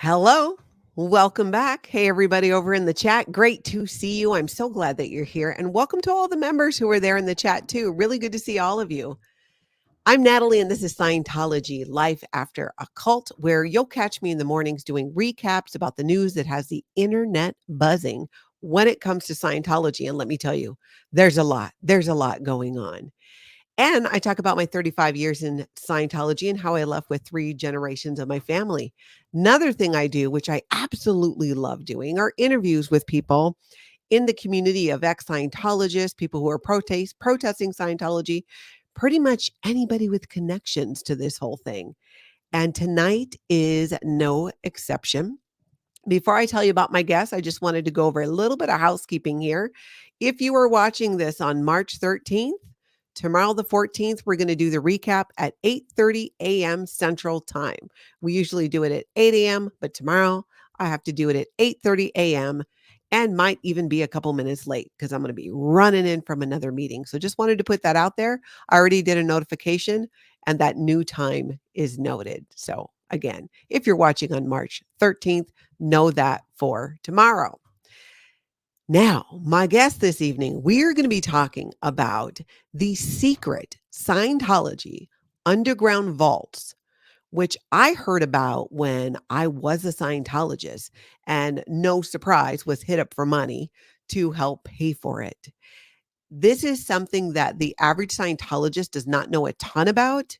Hello. Welcome back. Hey, everybody over in the chat. Great to see you. I'm so glad that you're here. And welcome to all the members who are there in the chat, too. Really good to see all of you. I'm Natalie, and this is Scientology Life After a Cult, where you'll catch me in the mornings doing recaps about the news that has the internet buzzing when it comes to Scientology. And let me tell you, there's a lot. There's a lot going on. And I talk about my 35 years in Scientology and how I left with 3 generations of my family. Another thing I do, which I absolutely love doing, are interviews with people in the community of ex-Scientologists, people who are protesting Scientology, pretty much anybody with connections to this whole thing. And tonight is no exception. Before I tell you about my guest, I just wanted to go over a little bit of housekeeping here. If you are watching this on March 13th, tomorrow the 14th, we're going to do the recap at 8:30 a.m. Central Time. We usually do it at 8 a.m., but tomorrow I have to do it at 8:30 a.m. and might even be a couple minutes late because I'm going to be running in from another meeting. So just wanted to put that out there. I already did a notification and that new time is noted. So again, if you're watching on March 13th, know that for tomorrow. Now, my guest this evening, we're going to be talking about the secret Scientology underground vaults, which I heard about when I was a Scientologist and no surprise was hit up for money to help pay for it. This is something that the average Scientologist does not know a ton about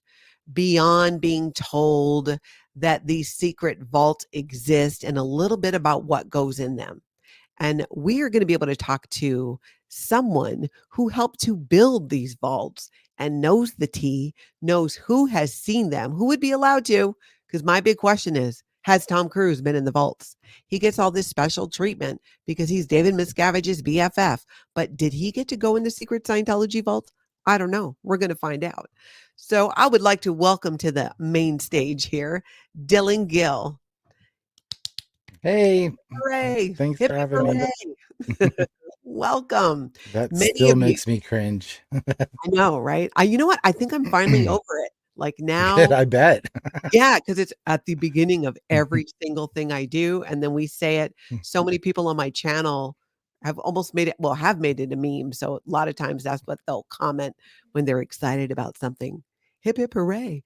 beyond being told that these secret vaults exist and a little bit about what goes in them. And we are going to be able to talk to someone who helped to build these vaults and knows the tea, knows who has seen them, who would be allowed to. Because my big question is, has Tom Cruise been in the vaults? He gets all this special treatment because he's David Miscavige's BFF. But did he get to go in the secret Scientology vault? I don't know. We're going to find out. So I would like to welcome to the main stage here, Dylan Gill. Hey, Hooray! thanks Hip, for hip, having me. hooray. Welcome. That Many still of you, makes me cringe. I know, right? You know what? I think I'm finally over it. Like Good, now, I bet. yeah, because it's at the beginning of every single thing I do, and then we say it. So many people on my channel have almost made it, well, have made it a meme. So a lot of times that's what they'll comment when they're excited about something. Hip, hip, hooray.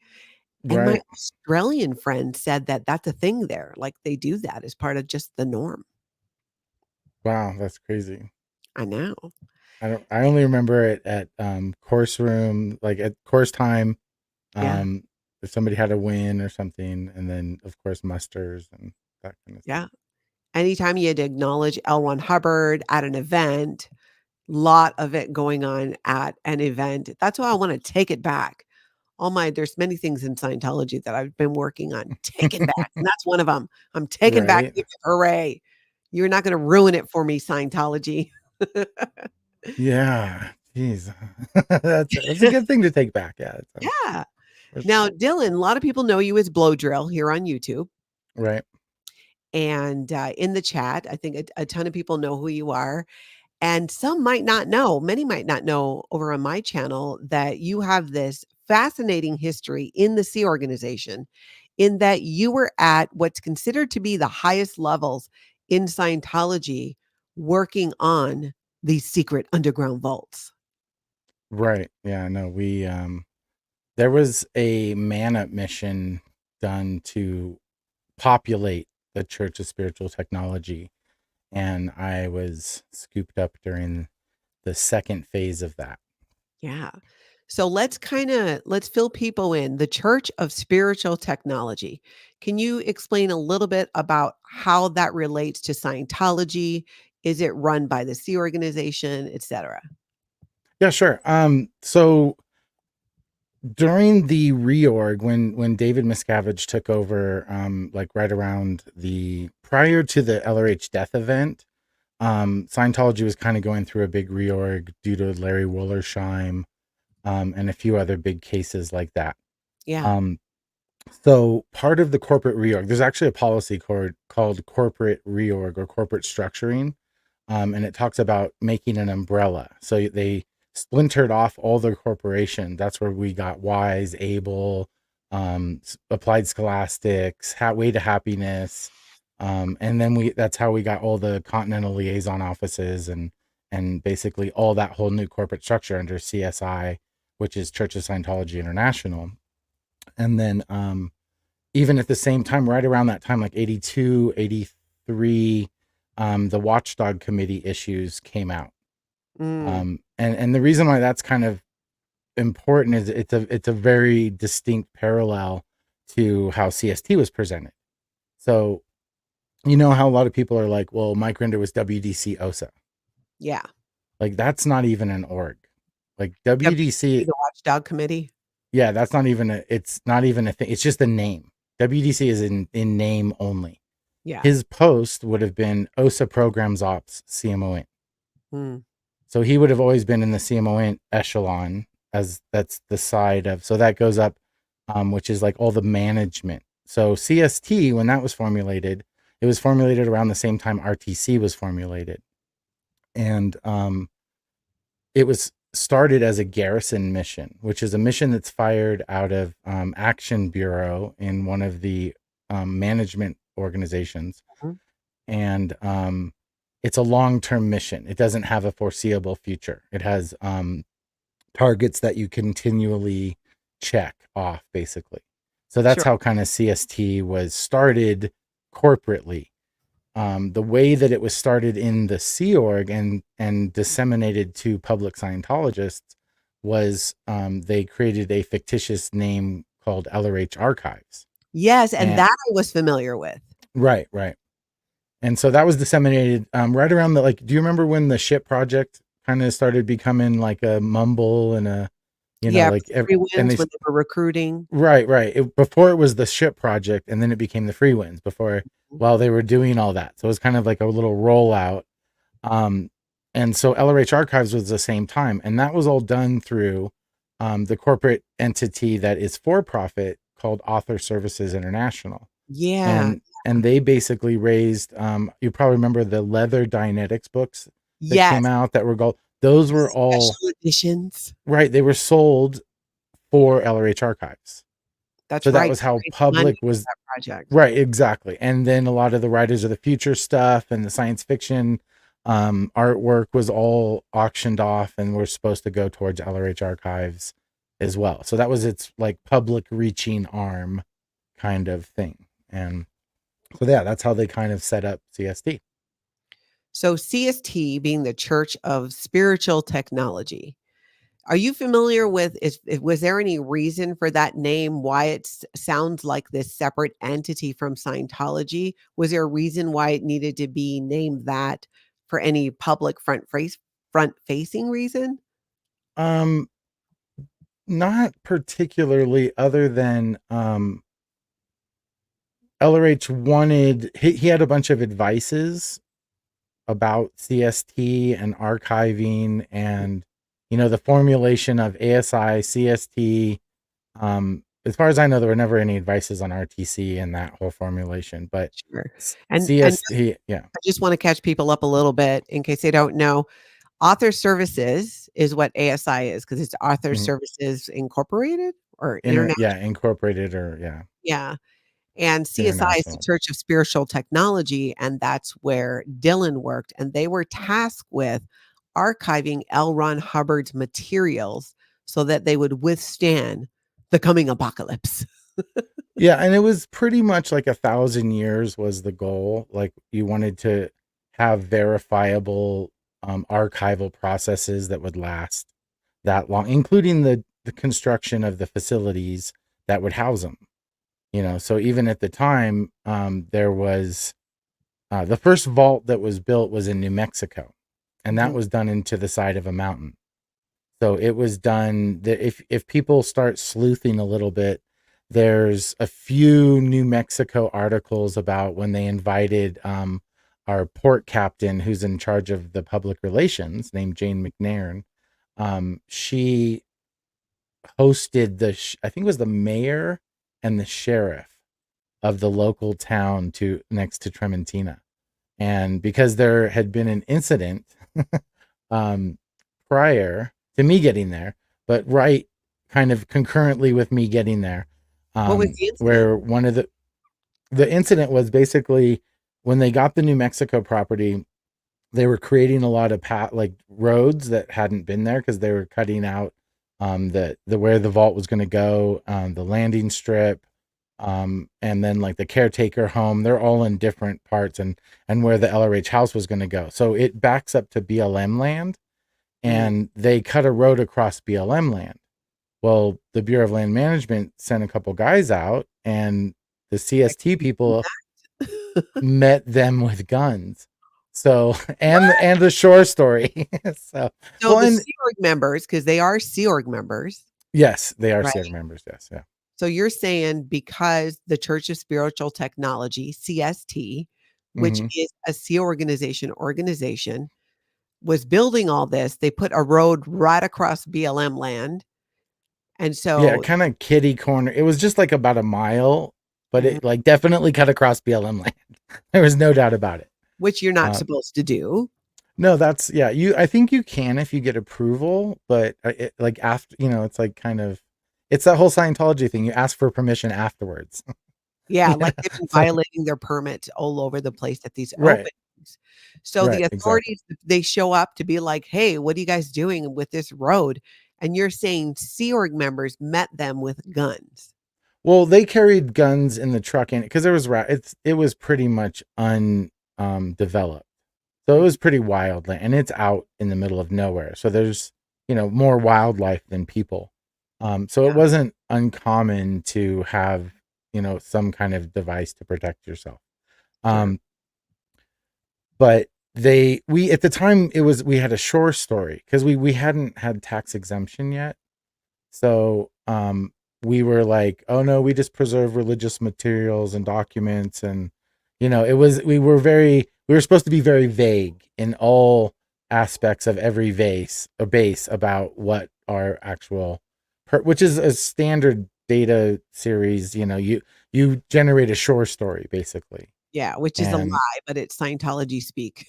And my Right. Australian friend said that that's a thing there. Like they do that as part of just the norm. Wow, that's crazy. I know. I only remember it at course room, like at course time. Yeah. If somebody had a win or something, and then of course musters and that kind of Yeah. stuff. Anytime you had to acknowledge L. Ron Hubbard at an event, lot of it going on at an event. That's why I want to take it back. There's many things in Scientology that I've been working on taking back. And that's one of them. I'm taking back Right. the hooray. You're not going to ruin it for me, Scientology. Yeah. Jeez. That's a good thing to take back. Yeah. Yeah. For Now, sure. Dylan, a lot of people know you as Blow Drill here on YouTube. Right. And in the chat, I think a ton of people know who you are. And some might not know, many might not know over on my channel that you have this fascinating history in the Sea Organization, in that you were at what's considered to be the highest levels in Scientology, working on these secret underground vaults. Right. Yeah. No, there was a man up mission done to populate the Church of Spiritual Technology, and I was scooped up during the second phase of that. Yeah. So let's fill people in. The Church of Spiritual Technology. Can you explain a little bit about how that relates to Scientology? Is it run by the Sea Organization, etc.? Yeah, sure. So during the reorg, when David Miscavige took over, like right around the prior to the LRH death event, Scientology was kind of going through a big reorg due to Larry Wollersheim, and a few other big cases like that. Yeah. Um, So part of the corporate reorg, there's actually a policy called corporate reorg or corporate structuring. And it talks about making an umbrella. So they splintered off all their corporation. That's where we got Wise, Able, Applied Scholastics, Way to Happiness, And then that's how we got all the continental liaison offices and basically all that whole new corporate structure under CSI, which is Church of Scientology International. And then even at the same time, right around that time, like 82, 83, the Watchdog Committee issues came out. Mm, And the reason why that's kind of important is it's a very distinct parallel to how CST was presented. So you know how a lot of people are like, well, Mike Rinder was WDC OSA. yeah. Like that's not even an org. Like WDC, WDC, the Watchdog Committee. yeah, that's not even it's not even a thing. It's just a name. WDC is in name only. Yeah. His post would have been OSA Programs Ops CMO. Mm, So he would have always been in the CMO echelon, as that's the side of, so that goes up, which is like all the management. So CST, when that was formulated, it was formulated around the same time RTC was formulated. And it was started as a garrison mission, which is a mission that's fired out of Action Bureau in one of the management organizations. mhm. And it's a long-term mission. It doesn't have a foreseeable future. It has targets that you continually check off, basically. So that's Sure. how kind of CST was started corporately. The way that it was started in the Sea Org and disseminated to public Scientologists was they created a fictitious name called LRH Archives. Yes, and And that I was familiar with. right. And so that was disseminated right around the, like, do you remember when the ship project kind of started becoming like a mumble and a, Yeah, like, free and wins they, when they were recruiting. right. Before it was the ship project and then it became the free wins before, while they were doing all that. So it was kind of like a little rollout. Um, and so LRH Archives was the same time. And that was all done through the corporate entity that is for profit called Author Services International. Yeah. And they basically raised you probably remember the leather Dianetics books that Yes. came out that were gold. Those were all Special editions. right. They were sold for LRH Archives. That's So that right. was how Raise money public for was. that project. Right, exactly. And then a lot of the Writers of the Future stuff and the science fiction artwork was all auctioned off and were supposed to go towards LRH Archives as well. So that was its like public reaching arm kind of thing. And so yeah, that's how they kind of set up CST. So CST being the Church of Spiritual Technology. Are you familiar with was there any reason for that name, why it sounds like this separate entity from Scientology? Was there a reason why it needed to be named that for any public front facing reason? Um, Not particularly, other than LRH wanted, he had a bunch of advices about CST and archiving and the formulation of ASI, CST. As far as I know, there were never any advices on RTC and that whole formulation, but Sure. And CST, yeah. I just want to catch people up a little bit in case they don't know. Author Services is what ASI is because it's Author Mhm. Services Incorporated or International. Yeah, incorporated, or yeah, Yeah. And CSI is the international. Church of Spiritual Technology, and that's where Dylan worked. And they were tasked with archiving L. Ron Hubbard's materials so that they would withstand the coming apocalypse. Yeah, and it was pretty much like 1,000 years was the goal. Like you wanted to have verifiable archival processes that would last that long, including the construction of the facilities that would house them. So even at the time, there was the first vault that was built was in New Mexico, and that Mhm. was done into the side of a mountain. So it was done that if people start sleuthing a little bit, there's a few New Mexico articles about when they invited our port captain, who's in charge of the public relations, named Jane McNairn. She hosted I think it was the mayor and the sheriff of the local town next to Trementina. And because there had been an incident um, prior to me getting there, but right kind of concurrently with me getting there, What was the incident? where one of the incident was basically when they got the New Mexico property, they were creating a lot of like roads that hadn't been there because they were cutting out the where the vault was going to go, the landing strip, and then like the caretaker home. They're all in different parts, and where the LRH house was going to go. So it backs up to BLM land, Mm. and they cut a road across BLM land. Well, the Bureau of Land Management sent a couple guys out, and the I CST couldn't do people that. met them with guns. So What? and the shore story. So So well, the and Sea Org members, because they are Sea Org members, yes, they are SIG right? members. Yes, yeah. So you're saying because the Church of Spiritual Technology, CST, which Hmm. is a Sea organization, was building all this, they put a road right across BLM land. And Yeah, so, kind of kitty corner. It was just like about a mile, but mhm, it like definitely cut across BLM land. There was no doubt about it. which you're not Uh, supposed to do. no, that's yeah. You, I think you can if you get approval, but like after, it's like kind of, it's that whole Scientology thing. You ask for permission afterwards. Yeah, Yeah, like they've been it's like violating their permits all over the place at these right, openings. So right, the exactly. authorities, they show up to be like, "Hey, what are you guys doing with this road?" And you're saying Sea Org members met them with guns. Well, they carried guns in the truck in because there was it was pretty much developed. So it Mhm. was pretty wild land, and it's out in the middle of nowhere. So there's, more wildlife than people. So it Yeah, wasn't uncommon to have, some kind of device to protect yourself. sure. Um, but we at the time we had a shore story because we hadn't had tax exemption yet. So we were like, oh no, we just preserve religious materials and documents. And, we were supposed to be very vague in all aspects of every base about what our actual, which is a standard data series. You generate a shore story basically. Yeah, which is a And lie, but it's Scientology speak.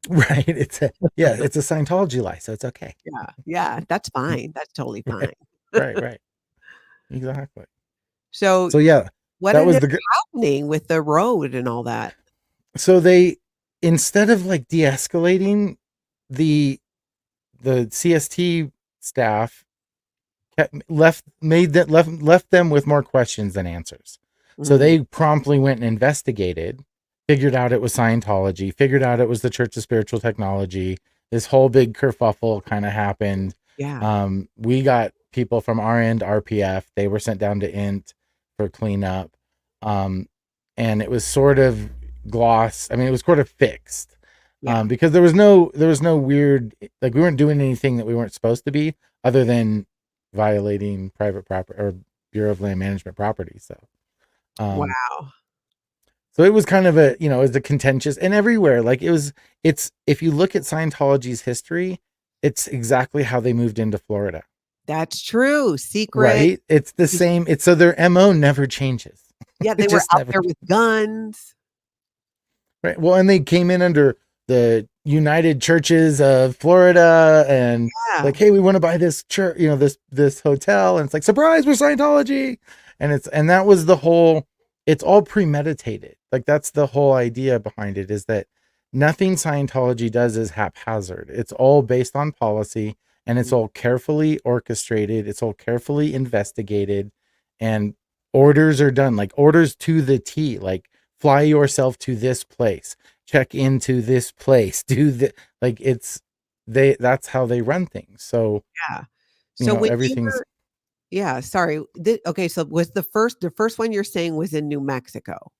right. It's a Scientology lie. So it's okay. Yeah, yeah, that's fine. That's totally Right. fine. Right. Right. Exactly. So So yeah, what that was ended up the happening with the road and all that? so they, instead of like de-escalating, the CST staff left them with more questions than answers. So Mm, they promptly went and investigated, figured out it was Scientology, figured out it was the Church of Spiritual Technology. This whole big kerfuffle kind of happened. yeah, We got people from our end, RPF. They were sent down to INT for cleanup. Um, and it was sort of gloss. I mean, it was sort of fixed. yeah. Because there was no weird, like we weren't doing anything that we weren't supposed to be, other than violating private property or Bureau of Land Management property. Um, Wow. so it was kind of it was a contentious, and everywhere. Like it's, if you look at Scientology's history, it's exactly how they moved into Florida, That's true. Secret. right? It's the Just same. It's so their MO never changes. yeah, It they were just out never. there with guns. Right. Well, and they came in under the United Churches of Florida, and Yeah, like, hey, we want to buy this church, this hotel, and it's like, surprise, we're Scientology, and that was the whole. It's all premeditated. Like that's the whole idea behind it, is that nothing Scientology does is haphazard. It's all based on policy, and it's mm, all carefully orchestrated. It's all carefully investigated, and orders are done, like orders to the T, like fly yourself to this place, check into this place, do the, like it's, that's how they run things. So, yeah. So when you everything's, were yeah, sorry. Okay, so was the first one you're saying was in New Mexico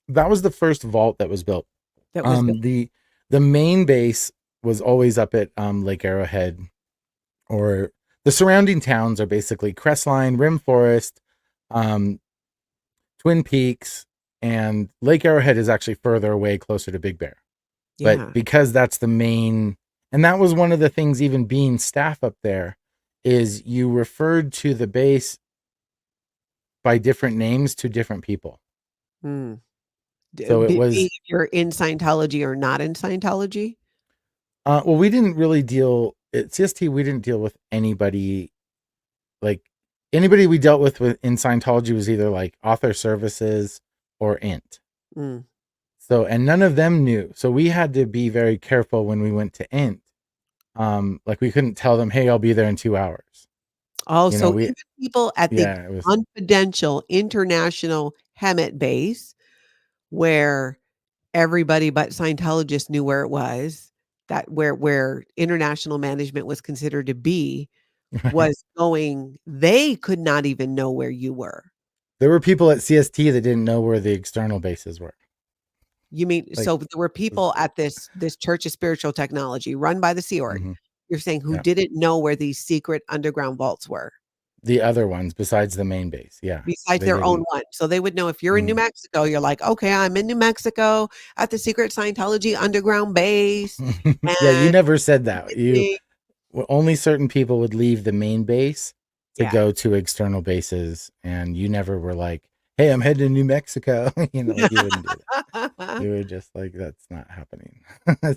that was the first vault that was built. that was built? The main base was always up at Lake Arrowhead, or the surrounding towns are basically Crestline, Rim Forest, um, Twin Peaks, and Lake Arrowhead is actually further away, closer to Big Bear. But Yeah. because that's the main, and that was one of the things, even being staff up there, is you referred to the base by different names to different people. Mm. So it Be was, if you're in Scientology or not in Scientology? well, we didn't really deal at CST. We didn't deal with anybody, like anybody we dealt with in Scientology was either like author services or int. Mm. So, and none of them knew. So we had to be very careful when we went to Int. Like we couldn't tell them, "Hey, I'll be there in 2 hours." Oh, You know, so we even people at the yeah, it was confidential international Hemet base, where everybody but Scientologists knew where it was, that where international management was considered to be, right. was going they could not even know where you were. There were people at CST that didn't know where the external bases were. You mean Like, so there were people at this Church of Spiritual Technology run by the Sea Org, mhm, you're saying, who yeah, didn't know where these secret underground vaults were, the other ones besides the main base. Yeah, besides they their own didn't. one. So they would know if you're in New Mhm. Mexico, you're like, "Okay, I'm in New Mexico at the secret Scientology underground base, Yeah, you and never said that. You me." only certain people would leave the main base to Yeah. go to external bases, and you never were like, "Hey, I'm heading to New Mexico." Like you wouldn't do that. You were just like, "That's not happening."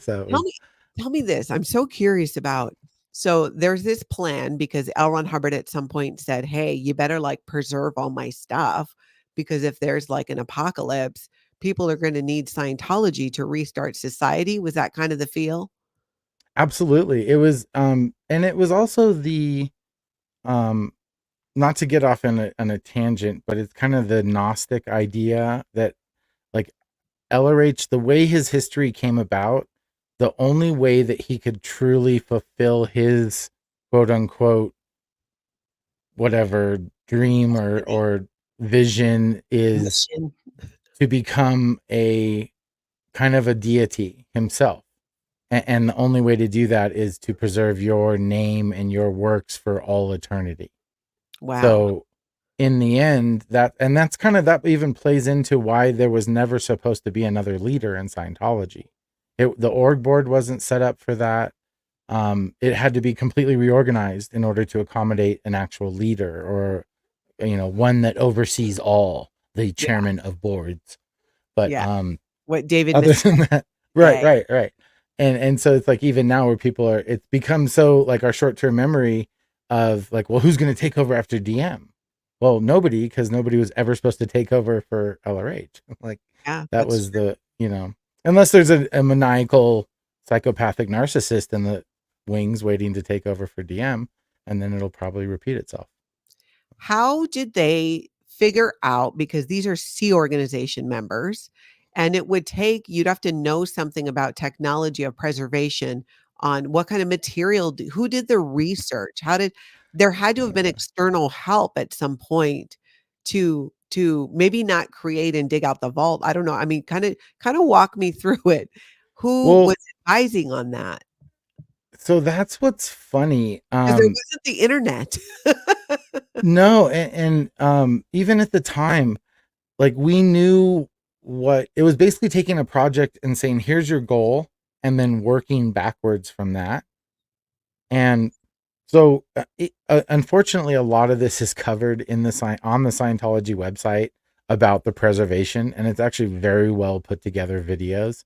So it Tell was me tell me this, I'm so curious about so there's this plan because L. Ron Hubbard at some point said, "Hey, you better, like, preserve all my stuff because if there's, like, an apocalypse, people are gonna need Scientology to restart society." Was that kind of the feel? absolutely. It was, and it was also the, um, not to get off on a tangent, but it's kind of the Gnostic idea that like LRH, the way his history came about, the only way that he could truly fulfill his quote unquote whatever dream or vision is Mission. to become a kind of a deity himself. And the only way to do that is to preserve your name and your works for all eternity. Wow. So in the end, that's kind of that even plays into why there was never supposed to be another leader in Scientology. The org board wasn't set up for that. It had to be completely reorganized in order to accommodate an actual leader or one that oversees all, the Yeah, chairman of boards. But yeah. What David other Miscavige. than that, right. And so it's like even now where people are, it's become so like our short-term memory of like, well, who's going to take over after DM? Well, nobody, because nobody was ever supposed to take over for LRH. Like Yeah, that that's was true. unless there's a maniacal psychopathic narcissist in the wings waiting to take over for DM, and then it'll probably repeat itself. How did they figure out because these are Sea Organization members, and it would take you'd have to know something about technology of preservation on what kind of material who did the research? How did there had to have been external help at some point to maybe not create and dig out the vault. I don't know. I mean, kinda walk me through it. Who was Well, advising on that? so that's what's funny. Because there wasn't the internet. No, and even at the time, like we knew what it was basically taking a project and saying, here's your goal, and then working backwards from that. And so, unfortunately, a lot of this is covered in on the Scientology website about the preservation, and it's actually very well put together videos.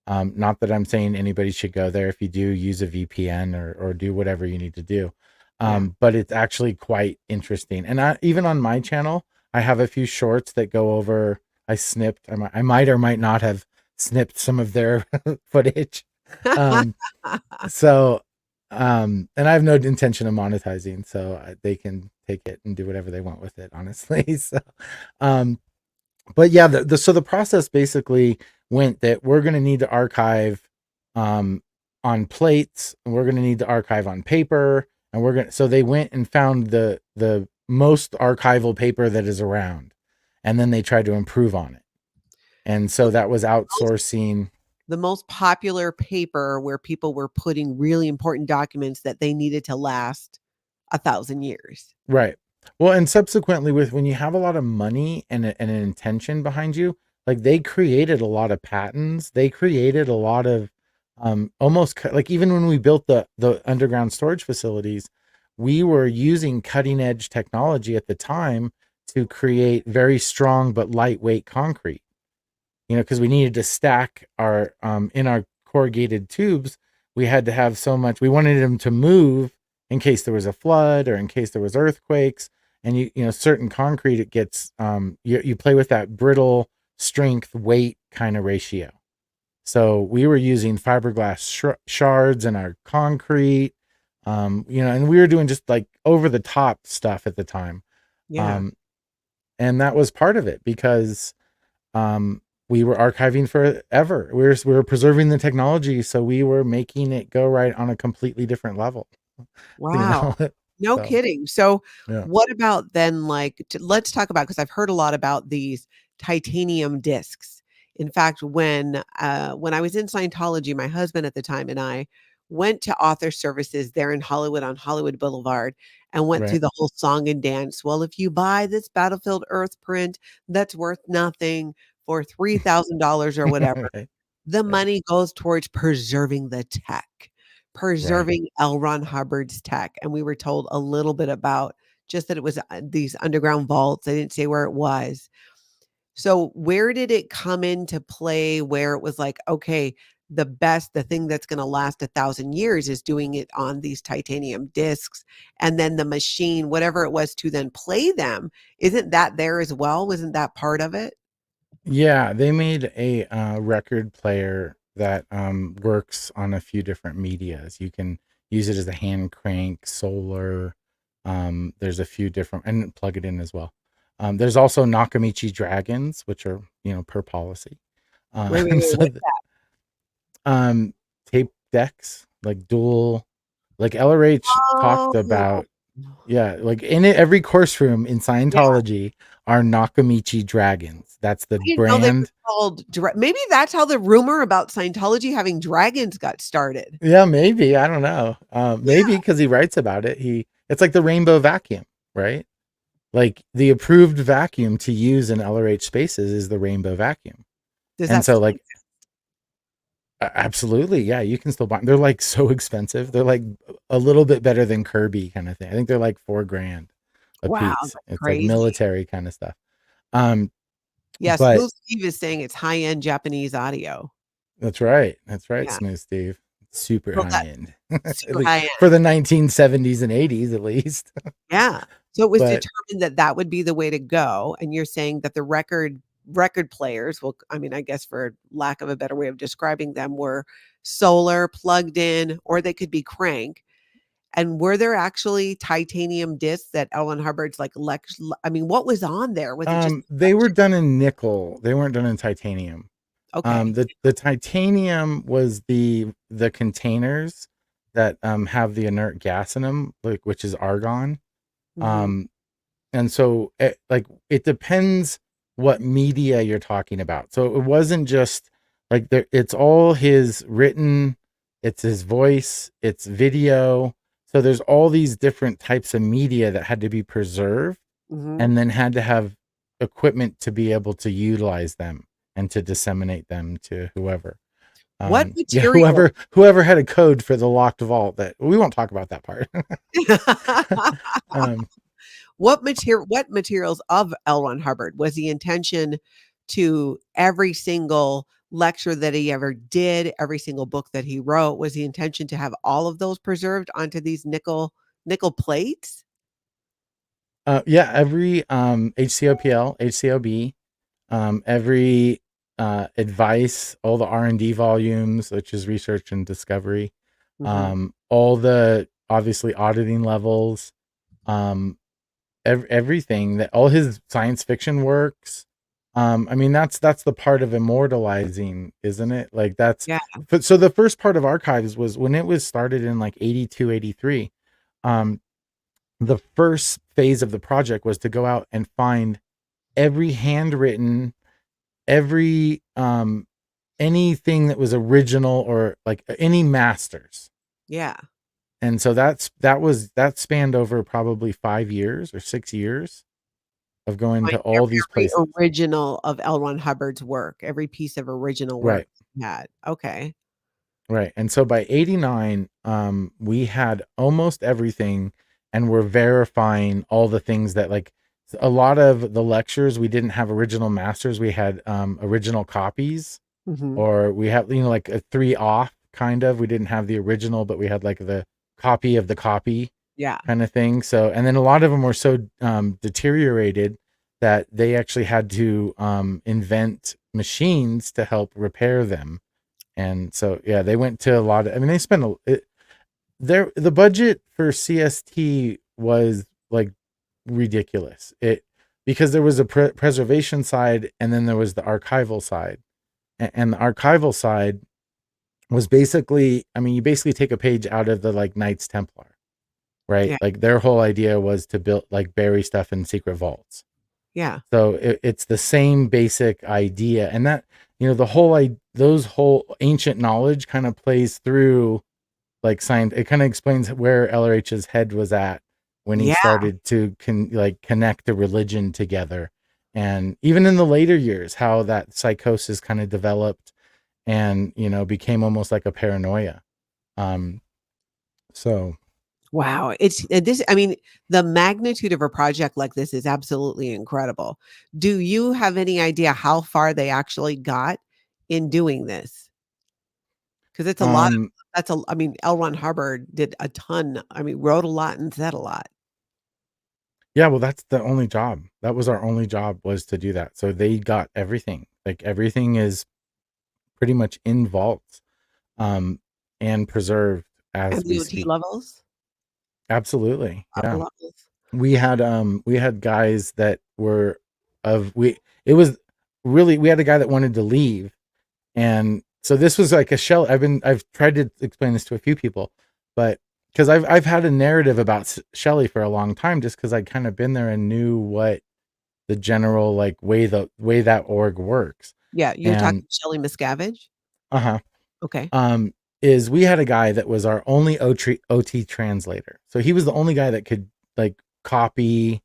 Not that I'm saying anybody should go there. If you do, use a VPN or do whatever you need to do. Yeah. But it's actually quite interesting. And even on my channel, I have a few shorts that go over. I might or might not have snipped some of their footage. Um, so, and I have no intention of monetizing, so they can take it and do whatever they want with it, honestly. So, um, but yeah, so the process basically went that we're going to need to archive on plates, and we're going to need to archive on paper, and so they went and found the most archival paper that is around, and then they tried to improve on it. And so that was outsourcing. The most popular paper where people were putting really important documents that they needed to last 1,000 years. Right. Well, and subsequently, with when you have a lot of money and an intention behind you, like they created a lot of patents. They created a lot of almost like even when we built the underground storage facilities, we were using cutting edge technology at the time to create very strong but lightweight concrete. Because we needed to stack our in our corrugated tubes, we had to have so much. We wanted them to move in case there was a flood or in case there was earthquakes. And certain concrete, it gets you play with that brittle strength weight kind of ratio. So we were using fiberglass shards in our concrete, and we were doing just like over the top stuff at the time. Yeah. Um, and that was part of it because we were archiving forever. We were preserving the technology, so we were making it go right on a completely different level. You Wow. know, No so kidding. So, yeah, what about then, like, let's talk about, because I've heard a lot about these titanium discs. In fact, when I was in Scientology, my husband at the time and I went to author services there in Hollywood on Hollywood Boulevard and went right, through the whole song and dance. Well, if you buy this Battlefield Earth print that's worth nothing for $3,000 or whatever, right, the yeah, money goes towards preserving the tech, right. preserving L. Ron Hubbard's tech, and we were told a little bit about just that it was, these underground vaults. They didn't say where it was. So where did it come into play where it was like, okay, the thing that's gonna last 1,000 years is doing it on these titanium discs, and then the machine, whatever it was to then play them, isn't that there as well? Wasn't that part of it? Yeah, they made a record player that works on a few different medias. You can use it as a hand crank, solar. There's a few different, and plug it in as well. There's also Nakamichi dragons, which are per policy. Wait, wait, And wait, so what's that? um, tape decks, like dual, like LRH talked Oh. about. Yeah, like in it, every course room in Yeah. Scientology are Nakamichi dragons. That's the I didn't know they were brand. called maybe that's how the rumor about Scientology having dragons got started. Yeah, maybe. I don't know. Yeah. Maybe because he writes about it. It's like the rainbow vacuum, right? Like the approved vacuum to use in LRH spaces is the rainbow vacuum. Does And that so still like exist? absolutely, yeah, you can still buy them. They're like so expensive. They're like a little bit better than Kirby kind of thing. I think they're like 4 grand a Wow, piece. that's It's like crazy. military kind of stuff. Um, Yeah, but Smooth Steve is saying it's high-end Japanese audio. that's right. That's right, Yeah. Smooth Steve. Super So high that end. At super least high-end. for the 1970s and 80s at least. Yeah. So it was But determined that that would be the way to go, and you're saying that the record players, well, I mean, I guess for lack of a better way of describing them, were solar, plugged in, or they could be crank. And were there actually titanium discs that Ellen Hubbard's like I mean, what was on there? Was it just they were done in nickel. They weren't done in titanium. okay. The titanium was the containers that have the inert gas in them, like which is argon. Mhm. Um, and so it depends what media you're talking about. So it wasn't just like it's all his written, it's his voice, it's video. So there's all these different types of media that had to be preserved Mhm. and then had to have equipment to be able to utilize them and to disseminate them to whoever. What Yeah, material whoever had a code for the locked vault. That we won't talk about that part. um, what materials of L. Ron Hubbard was the intention to every single lecture that he ever did, every single book that he wrote, was the intention to have all of those preserved onto these nickel plates? yeah, every HCOPL, HCOB, every advice, all the R&D volumes, which is research and discovery, Mhm. all the obviously auditing levels, um, everything that all his science fiction works. I mean that's the part of immortalizing, isn't it? Like that's Yeah. so the first part of archives was when it was started in like 82, 83. Um, the first phase of the project was to go out and find every handwritten, every anything that was original or like any masters. Yeah. And so that spanned over probably 5 years or 6 years of going Find to all these every places. original of L. Ron Hubbard's work, every piece of original Right. work he had. Okay. Right. And so by 89, we had almost everything and we're verifying all the things that like a lot of the lectures, we didn't have original masters. We had original copies, Mhm. or we have, like a 3 off kind of, we didn't have the original, but we had like the copy of the copy Yeah. kind of thing. So, and then a lot of them were so deteriorated that they actually had to invent machines to help repair them. And so, yeah, they went to a lot of, I mean, they spent the budget for CST was like ridiculous. Because there was a preservation side and then there was the archival side. And the archival side was basically, I mean, you basically take a page out of the like Knights Templar, right? Yeah. Like their whole idea was to build like bury stuff in secret vaults. Yeah. So it's the same basic idea, and that, those whole ancient knowledge kind of plays through like science. It kind of explains where LRH's head was at when he Yeah. started to connect the religion together, and even in the later years, how that psychosis kind of developed and became almost like a paranoia. Um, so Wow. It's this, I mean, the magnitude of a project like this is absolutely incredible. Do you have any idea how far they actually got in doing this? Because it's a lot of, um, I mean, L. Ron Hubbard did a ton. I mean, wrote a lot and said a lot. yeah, well, that's the only job. That was our only job, was to do that. So they got everything. Like everything is pretty much in vaults, um, and preserved And as the we OT speak. levels, Absolutely. upper Yeah. levels. We had guys that were of we it was really we had a guy that wanted to leave. And so this was like a shell. I've tried to explain this to a few people, but because I've had a narrative about Shelley for a long time, just because I'd kind of been there and knew what the general like way that org works. Yeah, you're And talking Shelley Miscavige? uh-huh. Okay. um is we had a guy that was our only OT translator. So he was the only guy that could like copy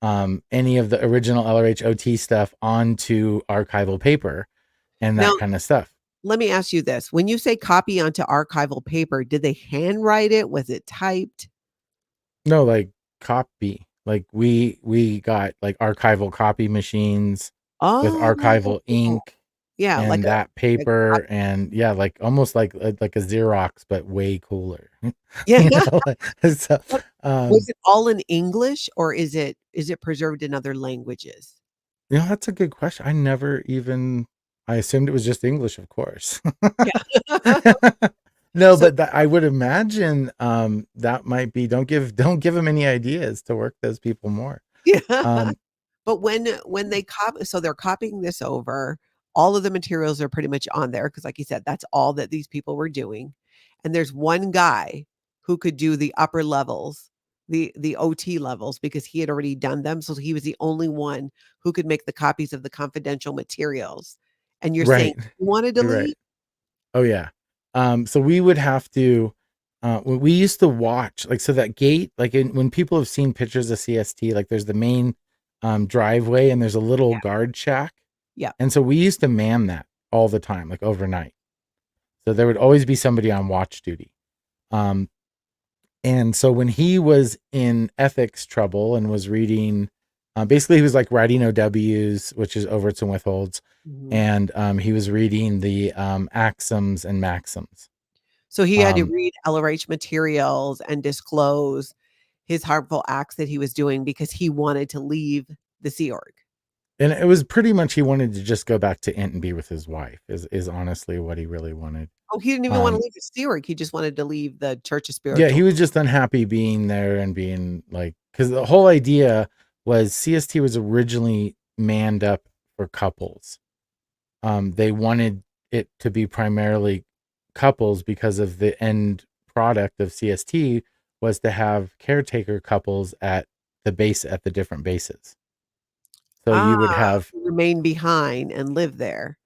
any of the original LRH OT stuff onto archival paper and Now, that kind of stuff. let me ask you this. When you say copy onto archival paper, did they handwrite it? Was it typed? No, like copy. Like we got like archival copy machines with Oh, archival ink yeah, and that like paper, and yeah, like almost like a Xerox but way cooler. yeah. So, What was um it all in English or is it preserved in other languages? that's a good question. I assumed it was just English, of course. Yeah. No, So but I would imagine that might be, don't give them any ideas to work those people more. yeah. Um But when they they're copying this over, all of the materials are pretty much on there because, like you said, that's all that these people were doing, and there's one guy who could do the upper levels, the OT levels because he had already done them, so he was the only one who could make the copies of the confidential materials, and you're saying right. you wanted to You're right. leave? Oh yeah. So we would have to we used to watch, like, so that gate, like when people have seen pictures of CST, like there's the main driveway and there's a little Yeah, guard shack. yeah. And so we used to man that all the time, like overnight. So there would always be somebody on watch duty. Um and so when he was in ethics trouble and was reading, basically he was like writing OWs, which is overts and withholds, Mhm. and he was reading the axioms and maxims. So he had to Um, read LRH materials and disclose his harmful acts that he was doing because he wanted to leave the Sea Org. and it was pretty much, he wanted to just go back to Int and be with his wife, is honestly what he really wanted. Oh, he didn't even wanna Um, leave the Sea Org, he just wanted to leave the Church of yeah, Spiritual. he was just unhappy being there and being like, because the whole idea was CST was originally manned up for couples. They wanted it to be primarily couples because of the end product of CST was to have caretaker couples at the different bases. So Ah, you would have, remain behind and live there.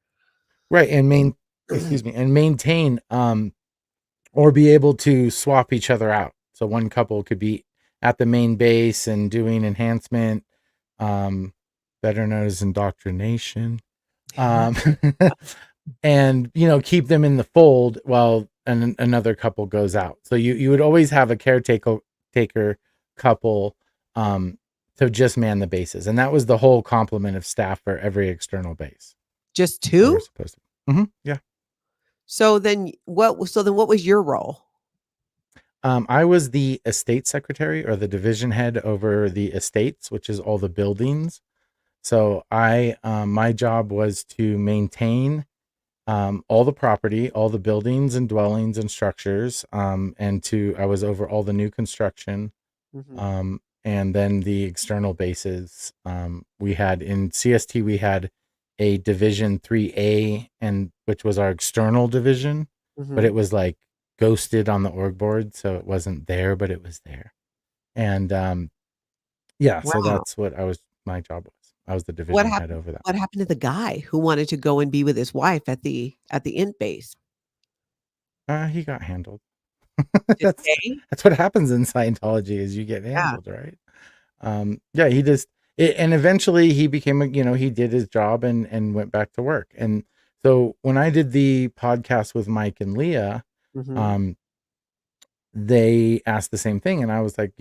right, and excuse me, and maintain, or be able to swap each other out. So one couple could be at the main base and doing enhancement, um, better known as indoctrination, um, and keep them in the fold while another couple goes out. So you would always have a caretaker couple, um, to just man the bases, and that was the whole complement of staff for every external base Just that we're 2? supposed to. Yeah. So then what was your role? I was the estate secretary, or the division head over the estates, which is all the buildings. So my job was to maintain all the property, all the buildings and dwellings and structures, I was over all the new construction, Hmm. and then the external bases. We had in CST, we had a division 3A, and which was our external division, but Hmm. it was like ghosted on the org board, so it wasn't there, but it was there. And yeah, so Wow. that's what my job was. I was the What division head happened? over that. What happened to the guy who wanted to go and be with his wife at the int base? He got handled. Did that's they? that's what happens in Scientology is you get Yeah. handled, right? Yeah, he just and eventually he became he did his job and went back to work. And so when I did the podcast with Mike and Leah, Hmm. um, they asked the same thing, and I was like,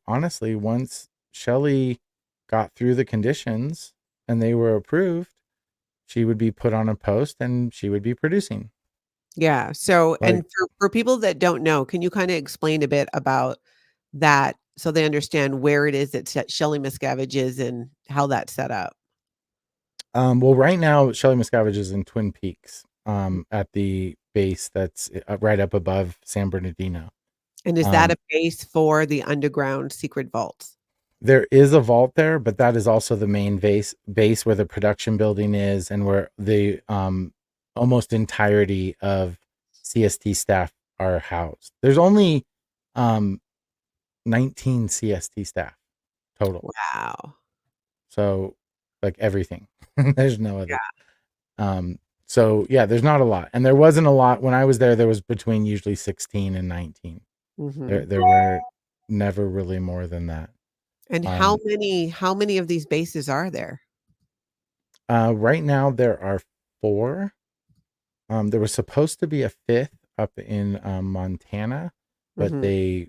honestly, once Shelly got through the conditions and they were approved, she would be put on a post and she would be producing. Yeah. So, and Like, for people that don't know, can you kind of explain a bit about that so they understand where it is that Shelley Miscavige is and how that's set up? well, right now Shelly Miscavige is in Twin Peaks, at the base that's right up above San Bernardino. And is that Um, a base for the underground secret vaults? There is a vault there, but that is also the main base where the production building is and where the almost entirety of CST staff are housed. There's only um 19 CST staff total. Wow. So like everything. There's no other. Yeah. Um so yeah, there's not a lot. And there wasn't a lot when I was there was between usually 16 and 19. Hmm. There were never really more than that. And Um how many of these bases are there? Right now there are four. There was supposed to be a fifth up in Montana, but Hmm. they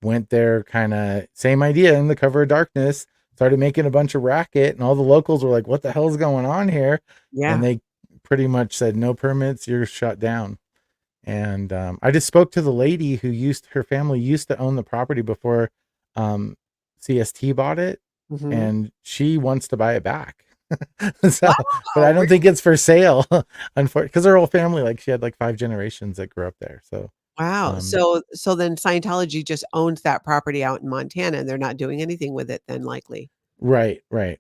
went there kind of same idea in the cover of darkness, started making a bunch of racket, and all the locals were like, "What the hell's going on here?" And Yeah. they pretty much said, "No permits, you're shut down." And I just spoke to the lady who her family used to own the property before um, CST bought it, Hmm. and she wants to buy it back. So, but I Wow. don't think it's for sale, unfortunately, because her whole family, like she had like 5 generations that grew up there. So, Wow. um, So then Scientology just owns that property out in Montana and they're not doing anything with it then likely. right, right.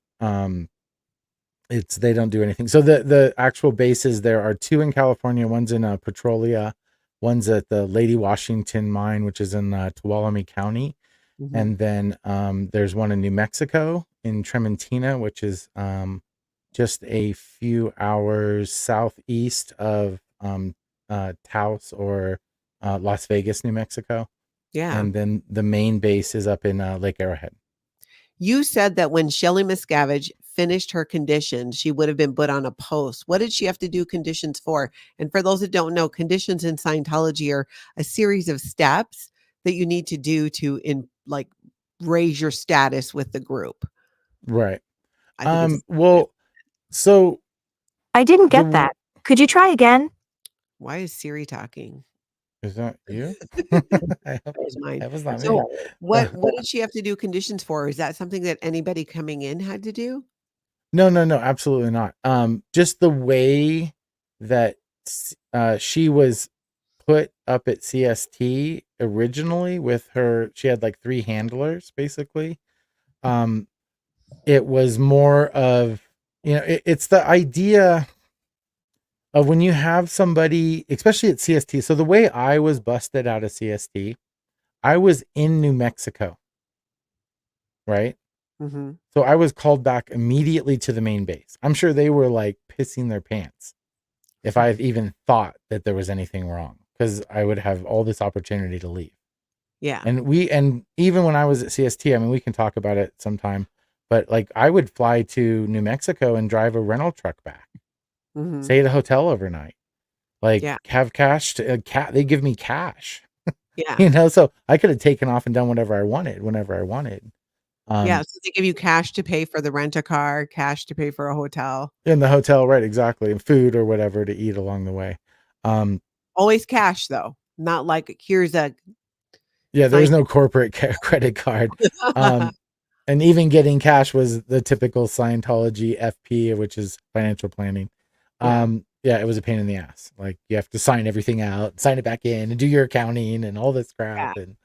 It's they don't do anything. So the actual bases there are two in California. One's in Petrolia, one's at the Lady Washington mine, which is in Tuolumne County. Hmm. And then there's one in New Mexico in Trementina, which is just a few hours southeast of Taos or Las Vegas, New Mexico. Yeah. And then the main base is up in Lake Arrowhead. You said that when Shelley Miscavige finished her conditions, she would have been put on a post. What did she have to do conditions for? And for those that don't know, conditions in Scientology are a series of steps that you need to do to raise your status with the group. Right. I think it's Well, so I didn't get the that. Could you try again? why is Siri talking? is that you? I hope That was mine. that was not me. So what did she have to do conditions for? Is that something that anybody coming in had to do? No, no, no, absolutely not. Just the way that she was put up at CST originally with her, she had like three handlers basically. Um, it was more of, it's the idea of when you have somebody, especially at CST. So the way I was busted out of CST, I was in New Mexico, right? Mhm. So I was called back immediately to the main base. I'm sure they were like pissing their pants if I even thought that there was anything wrong because I would have all this opportunity to leave. Yeah. And even when I was at CST, I mean, we can talk about it sometime, but like I would fly to New Mexico and drive a rental truck back, Mhm. stay at a hotel overnight, like Yeah. have cash to they give me cash, Yeah. so I could have taken off and done whatever I wanted, whenever I wanted. Yeah, Um, so they give you cash to pay for the rent a car, cash to pay for a hotel. in the hotel, right? Exactly. And food or whatever to eat along the way. Um, Always cash though, not like here's a yeah, there sign. was no corporate credit card. Um, And even getting cash was the typical Scientology FP, which is financial planning. Yeah. Yeah, it was a pain in the ass. Like you have to sign everything out, sign it back in, and do your accounting and all this crap. Yeah. And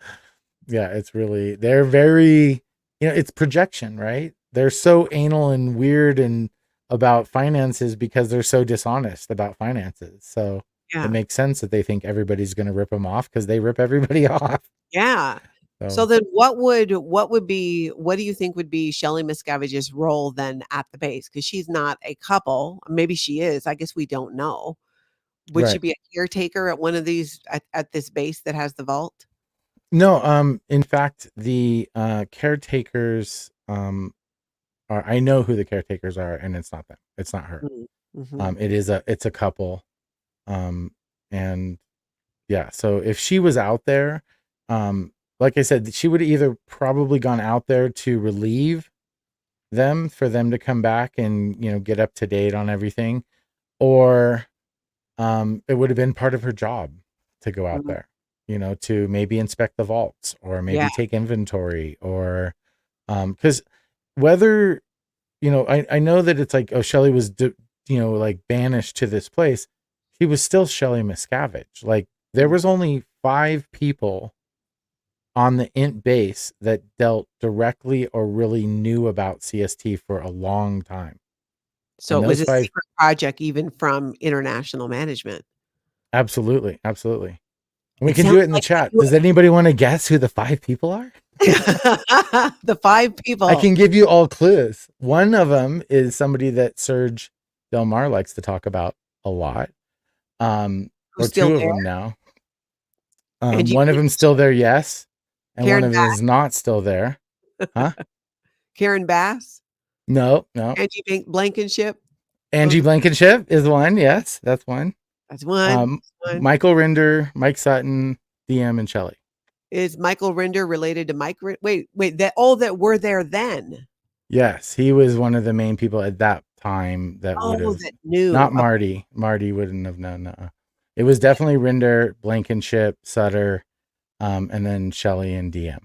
yeah, it's really they're very, it's projection, right? They're so anal and weird and about finances because they're so dishonest about finances. So it Yeah. makes sense that they think everybody's going to rip them off because they rip everybody off. Yeah. So So then what do you think would be Shelley Miscavige's role then at the base? Because she's not a couple. Maybe she is. I guess we don't know. Would she right. be a caretaker at one of these at this base that has the vault? No, in fact, the caretakers are, I know who the caretakers are, and it's not them. It's not her. Mm-hmm. It's a couple. And yeah, so if she was out there, like I said, she would either probably gone out there to relieve them for them to come back and, get up to date on everything, or it would have been part of her job to go out Mm-hmm. there, to maybe inspect the vaults or maybe Yeah. take inventory or because whether, I know that it's like, oh, Shelley was, like banished to this place. She was still Shelley Miscavige. Like there was only 5 people on the int base that dealt directly or really knew about CST for a long time. So And it was those a 5, secret project even from international management. absolutely, absolutely. We It can sounds do it in the like chat. Does anybody want to guess who the 5 people are? the 5 I people can give you all clues. One of them is somebody that Serge Del Mar likes to talk about a lot. who's Or still 2 of there. them now. Angie One of them's still there, yes, and one Karen of them is not still there. Huh? Karen Bass, No, no. Angie Blankenship. Angie Those are Blankenship is one. Yes, that's one. that's one. One. Michael Rinder, Mike Sutton, DM, and Shelley. Is Michael Rinder related to Mike? Wait, that were there then. Yes, he was one of the main people at that time that would Oh, have, that knew. not Marty. Marty wouldn't have known. It was definitely Rinder, Blankenship, Sutter, and then Shelley and DM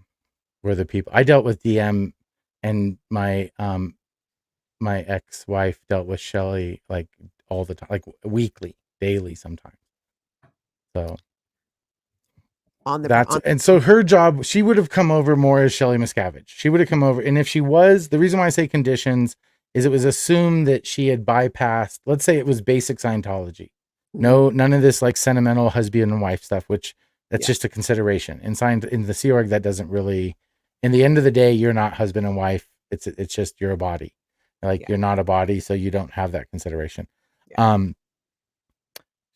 were the people. I dealt with DM, and my ex-wife dealt with Shelley like all the time, like weekly, daily sometimes. So On the that's, and so her job, she would have come over more as Shelley Miscavige. She would have come over, and if she was, the reason why I say conditions is it was assumed that she had bypassed, let's say it was basic Scientology. No, none of this like sentimental husband and wife stuff, which that's just a consideration. In the Sea Org, that doesn't really, in the end of the day, you're not husband and wife. It's just you're a body. Like you're not a body, so you don't have that consideration.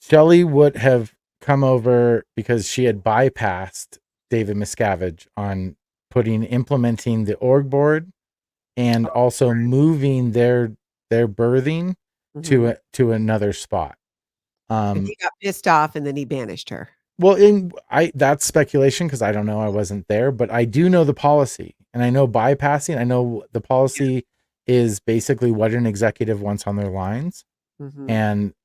Shelley would have come over because she had bypassed David Miscavige on implementing the org board and also moving their birthing to another spot. And he got pissed off and then he banished her. Well, that's speculation because I don't know. I wasn't there, but I do know the policy, and I know bypassing. I know the policy is basically what an executive wants on their lines, and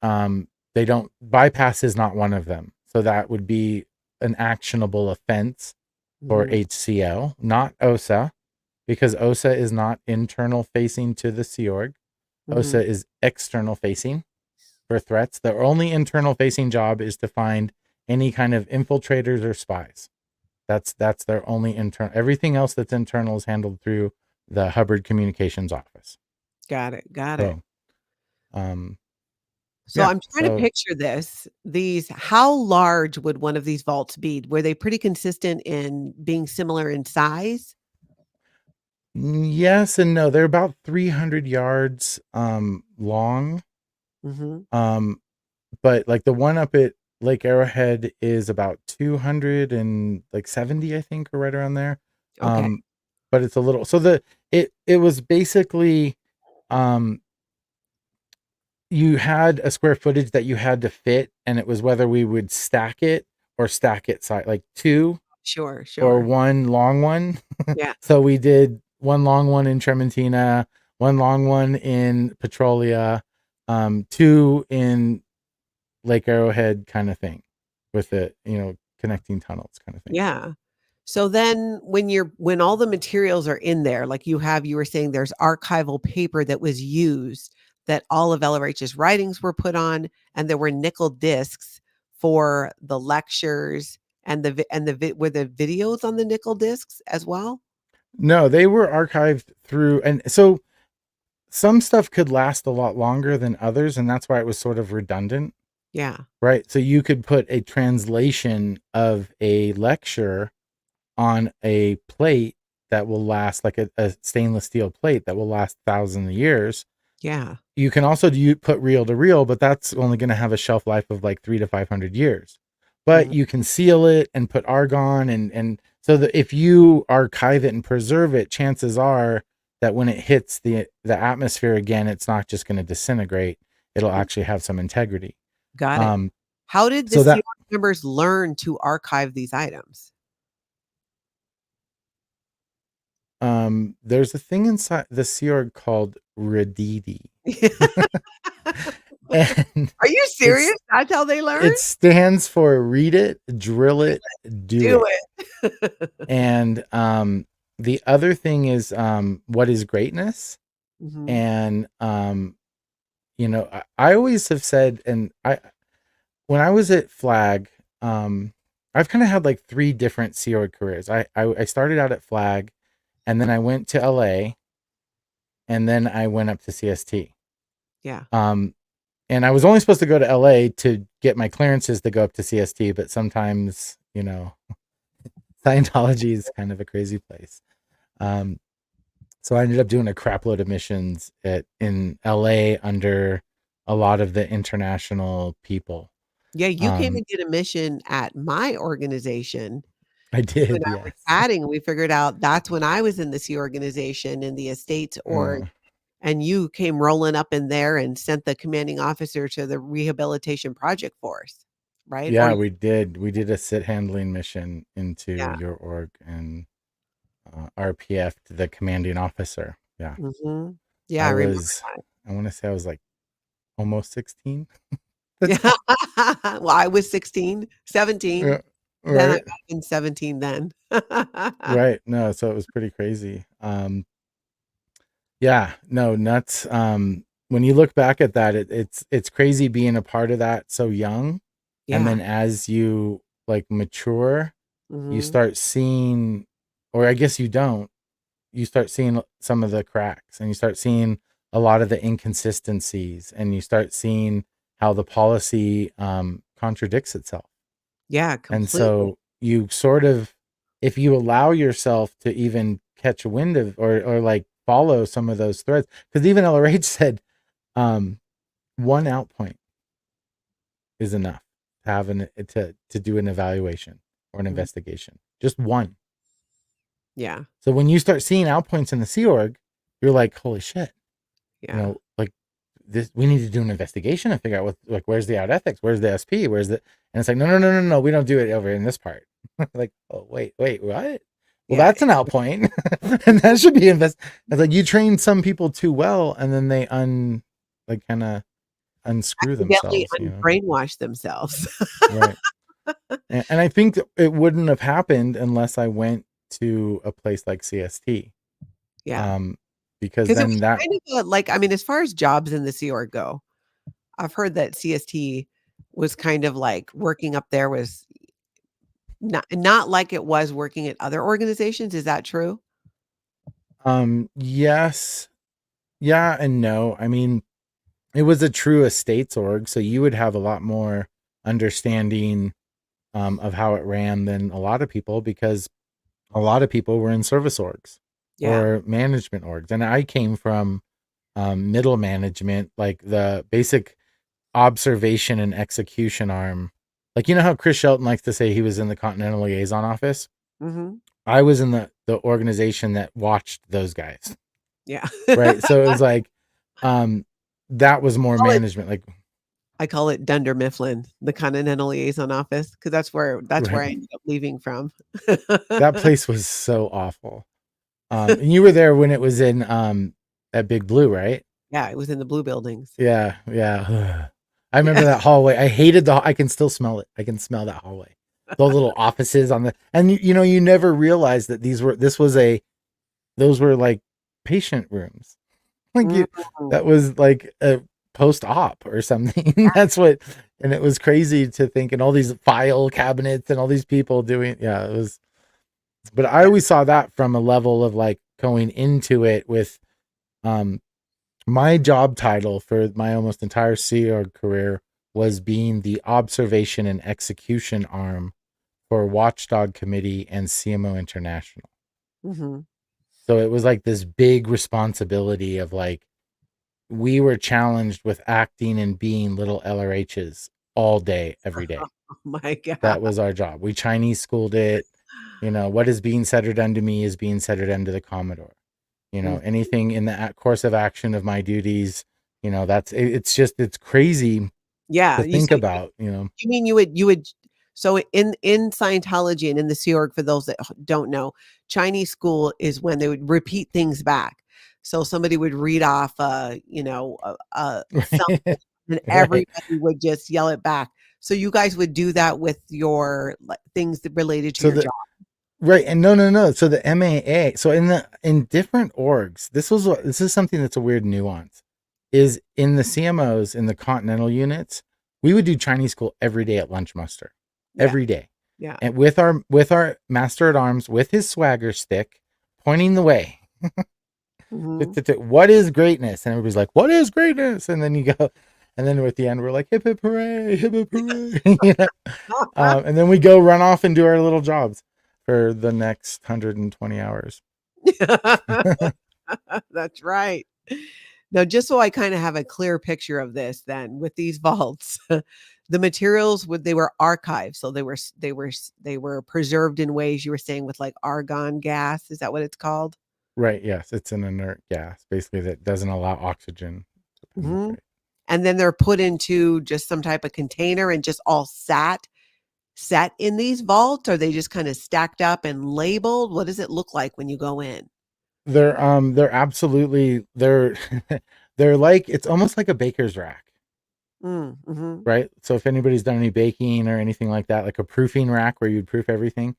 they don't, bypass is not one of them. So that would be an actionable offense for HCL, not OSA, because OSA is not internal facing to the Sea Org. OSA is external facing for threats. Their only internal facing job is to find any kind of infiltrators or spies. That's their only internal. Everything else that's internal is handled through the Hubbard Communications Office. Got it. So, so I'm trying to picture this. How large would one of these vaults be? Were they pretty consistent in being similar in size? Yes and no. They're about 300 yards long. But like the one up at Lake Arrowhead is about 270, I think, or right around there. Okay. But it's a little, so it was basically you had a square footage that you had to fit, and it was whether we would stack it or stack it side, like 2 or 1 long one. Yeah. So we did 1 long one in Trementina, 1 long one in Petrolia, 2 in Lake Arrowhead, kind of thing, with it, connecting tunnels kind of thing. Yeah. So then when all the materials are in there, like you were saying there's archival paper that was used, that all of LRH's writings were put on, and there were nickel discs for the lectures and were the videos on the nickel discs as well? No, they were archived through, and so some stuff could last a lot longer than others, and that's why it was sort of redundant. Yeah. Right. So you could put a translation of a lecture on a plate that will last, like a stainless steel plate that will last thousands of years. Yeah. You can also put reel to reel, but that's only going to have a shelf life of like 300 to 500 years. But Mhm. you can seal it and put argon, and so that if you archive it and preserve it, chances are that when it hits the atmosphere again, it's not just going to disintegrate. It'll actually have some integrity. Got it. Um, How did the so that Sea Org members learn to archive these items? there's a thing inside the Sea Org called Radidi. And Are you serious? That's how they learn? it stands for read it, drill it, do it. it. And the other thing is what is greatness? Mhm. And I always have said, and when I was at Flag, I've kind of had like 3 different Sea Org careers. I started out at Flag, and then I went to LA, and then I went up to CST. Yeah. And I was only supposed to go to LA to get my clearances to go up to CST, but sometimes, Scientology is kind of a crazy place. So I ended up doing a crap load of missions in LA under a lot of the international people. Yeah, you came and did a mission at my organization. I You did, and I were yes. chatting, and we figured out that's when I was in the Sea organization in the Estates org, and you came rolling up in there and sent the commanding officer to the rehabilitation project force, right? Yeah, Or we did. We did a sit handling mission into yeah. your org and RPF to the commanding officer. Yeah. Mhm. Yeah, I remember that. I want to say I was like almost 16. Yeah. Well, I was 16, 17. Yeah, Then I right. got in 17 then. Right. No, so it was pretty crazy. Yeah, no, nuts. When you look back at that, it's crazy being a part of that so young. And Yeah. then as you like mature, you Mhm. start seeing, or I guess you don't, you start seeing some of the cracks, and you start seeing a lot of the inconsistencies, and you start seeing how the policy contradicts itself. Yeah, And completely. so you sort of, if you allow yourself to even catch a wind of, or like follow some of those threads, because even LRH said one out point is enough to have to do an evaluation or an Mhm. investigation. Just one. Yeah. So when you start seeing out points in the Sea Org, you're like, holy shit, Yeah. like this, we need to do an investigation and figure out where's the out ethics, where's the SP, and it's like, no, we don't do it over in this part. Like, oh, wait, what? Well, Yeah. that's an out point. And that should be It's like you train some people too well, and then they kind of unscrew Accidentally themselves, unbrainwash themselves. Right. And I think that it wouldn't have happened unless I went to a place like CST. Yeah. Because 'Cause it then was that, kind of like, I mean, as far as jobs in the Sea Org go, I've heard that CST was kind of like working up there was not like it was working at other organizations. Is that true? yes, yeah, and no. I mean, it was a true estates org, so you would have a lot more understanding of how it ran than a lot of people, because a lot of people were in service orgs Yeah. or management orgs, and I came from middle management, like the basic observation and execution arm. Like, how Chris Shelton likes to say he was in the Continental Liaison Office. Mhm. I was in the organization that watched those guys, Yeah. right? So it was like, that was more Call it management, like, I call it Dunder Mifflin, the Continental Liaison Office, because that's where I right. ended up leaving from. That place was so awful. And you were there when it was in at Big Blue, right? Yeah, it was in the blue buildings. Yeah. I remember Yeah. that hallway. I hated I can still smell it. I can smell that hallway. the little offices on the, and you never realized that those were like patient rooms. Like Mm. that was like a post-op or something. That's what, and it was crazy to think, and all these file cabinets and all these people doing, yeah, it was, but I Yeah. always saw that from a level of like going into it with, um, my job title for my almost entire Sea Org career was being the observation and execution arm for Watchdog Committee and CMO International. Mhm. So it was like this big responsibility of like, we were challenged with acting and being little LRHs all day, every day. Oh my god. That was our job. We Chinese schooled it. What is being said or done to me is being said or done to the Commodore. Mm. Anything in the course of action of my duties, it's crazy Yeah, to think about, you mean you would so in Scientology and in the Sea Org, for those that don't know, Chinese school is when they would repeat things back. So somebody would read off, something, right? and Right. everybody would just yell it back. So you guys would do that with your things that related to So your the job. Right, and no. So the MAA, so in different orgs, this is something that's a weird nuance. Is in the CMOs in the continental units, we would do Chinese school every day at lunch muster, Yeah, every day, yeah. and with our master at arms with his swagger stick, pointing the way. Mhm. What is greatness? And everybody's like, "What is greatness?" And then you go, and then at the end we're like, "Hip hip hooray, hip hip hooray!" And then we go run off and do our little jobs for the next 120 hours. That's right. Now, just so I kind of have a clear picture of this, then with these vaults, the materials they were archived, so they were preserved in ways you were saying with like argon gas. Is that what it's called? Right. Yes. It's an inert gas, basically, that doesn't allow oxygen to Hmm. penetrate. And then they're put into just some type of container and just all set in these vaults. Are they just kind of stacked up and labeled? What does it look like when you go in? They're absolutely, they're like, it's almost like a baker's rack, Mm-hmm. right? So if anybody's done any baking or anything like that, like a proofing rack where you'd proof everything,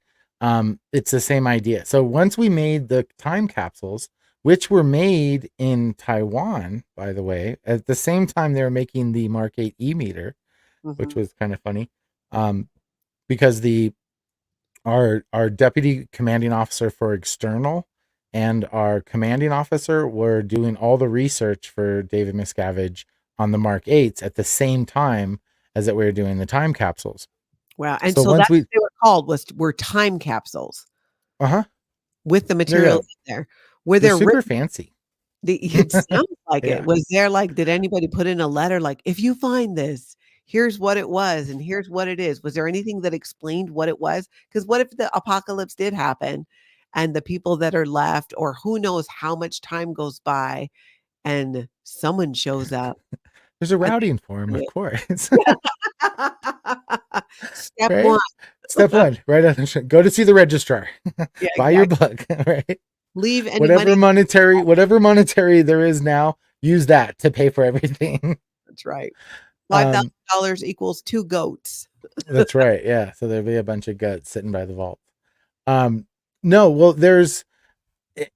it's the same idea. So once we made the time capsules, which were made in Taiwan, by the way, at the same time they were making the Mark 8 e-meter, which Mm-hmm. was kind of funny, because our deputy commanding officer for external and our commanding officer were doing all the research for David Miscavige on the Mark 8s at the same time as that we were doing the time capsules. Wow. And So so once that's we, what they were called, were time capsules uh-huh, with the yeah, materials in there. Were they're there super written fancy. it sounds like it. Yeah. Was there like, did anybody put in a letter like, if you find this, here's what it was and here's what it is? Was there anything that explained what it was? Because what if the apocalypse did happen and the people that are left, or who knows how much time goes by and someone shows up? There's a Are routing form, they of course. Step one. Right? Step one, right on go to see the registrar. Yeah, Buy your exactly. book, right? Leave any money. Whatever monetary there is now, use that to pay for everything. That's right. Um, $5,000 equals 2 goats. that's right. Yeah. So there'll be a bunch of guts sitting by the vault. Um, no, well,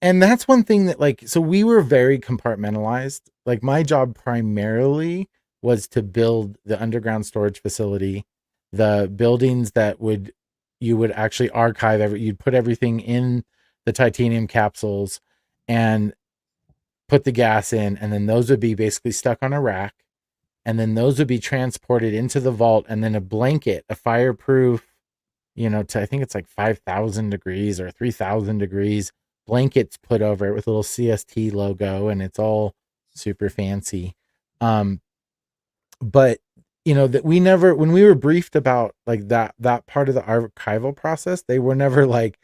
and that's one thing that, like, so we were very compartmentalized. Like, my job primarily was to build the underground storage facility, the buildings that you would actually archive you'd put everything in the titanium capsules and put the gas in, and then those would be basically stuck on a rack, and then those would be transported into the vault, and then a blanket, a fireproof, to, I think it's like 5,000 degrees or 3,000 degrees blankets put over it with a little CST logo, and it's all super fancy. Um, but that we never, when we were briefed about like that part of the archival process, they were never like,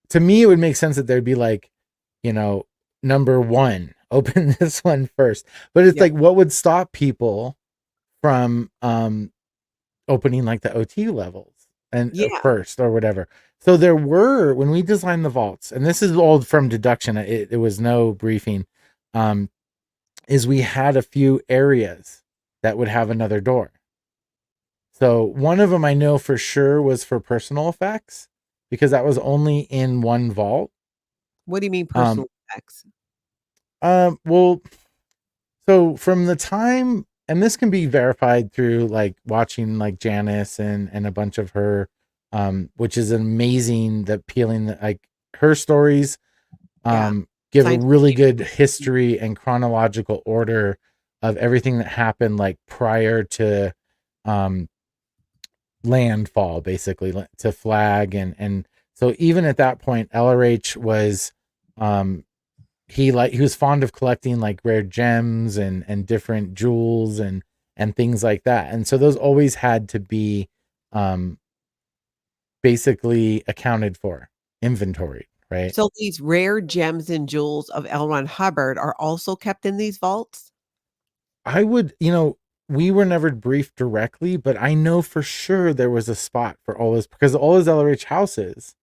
to me, it would make sense that there'd be like, you know, number one, open this one first. But it's Yeah. like, what would stop people from opening like the OT levels and Yeah. first or whatever? So there were, when we designed the vaults, and this is all from deduction, it was no briefing, is we had a few areas that would have another door. So one of them I know for sure was for personal effects because that was only in one vault. What do you mean Um, personal effects? well, so from the time, and this can be verified through like watching like Janice and a bunch of her, which is amazing that peeling like her stories, Yeah. give a really Scientology. good history and chronological order of everything that happened like prior to, um, landfall, basically to flag. And so even at that point, LRH was, um, he was fond of collecting like rare gems and different jewels and things like that. And so those always had to be, um, basically accounted for, inventoried, right? So these rare gems and jewels of L. Ron Hubbard are also kept in these vaults? I would, we were never briefed directly, but I know for sure there was a spot for all his, because all his LRH houses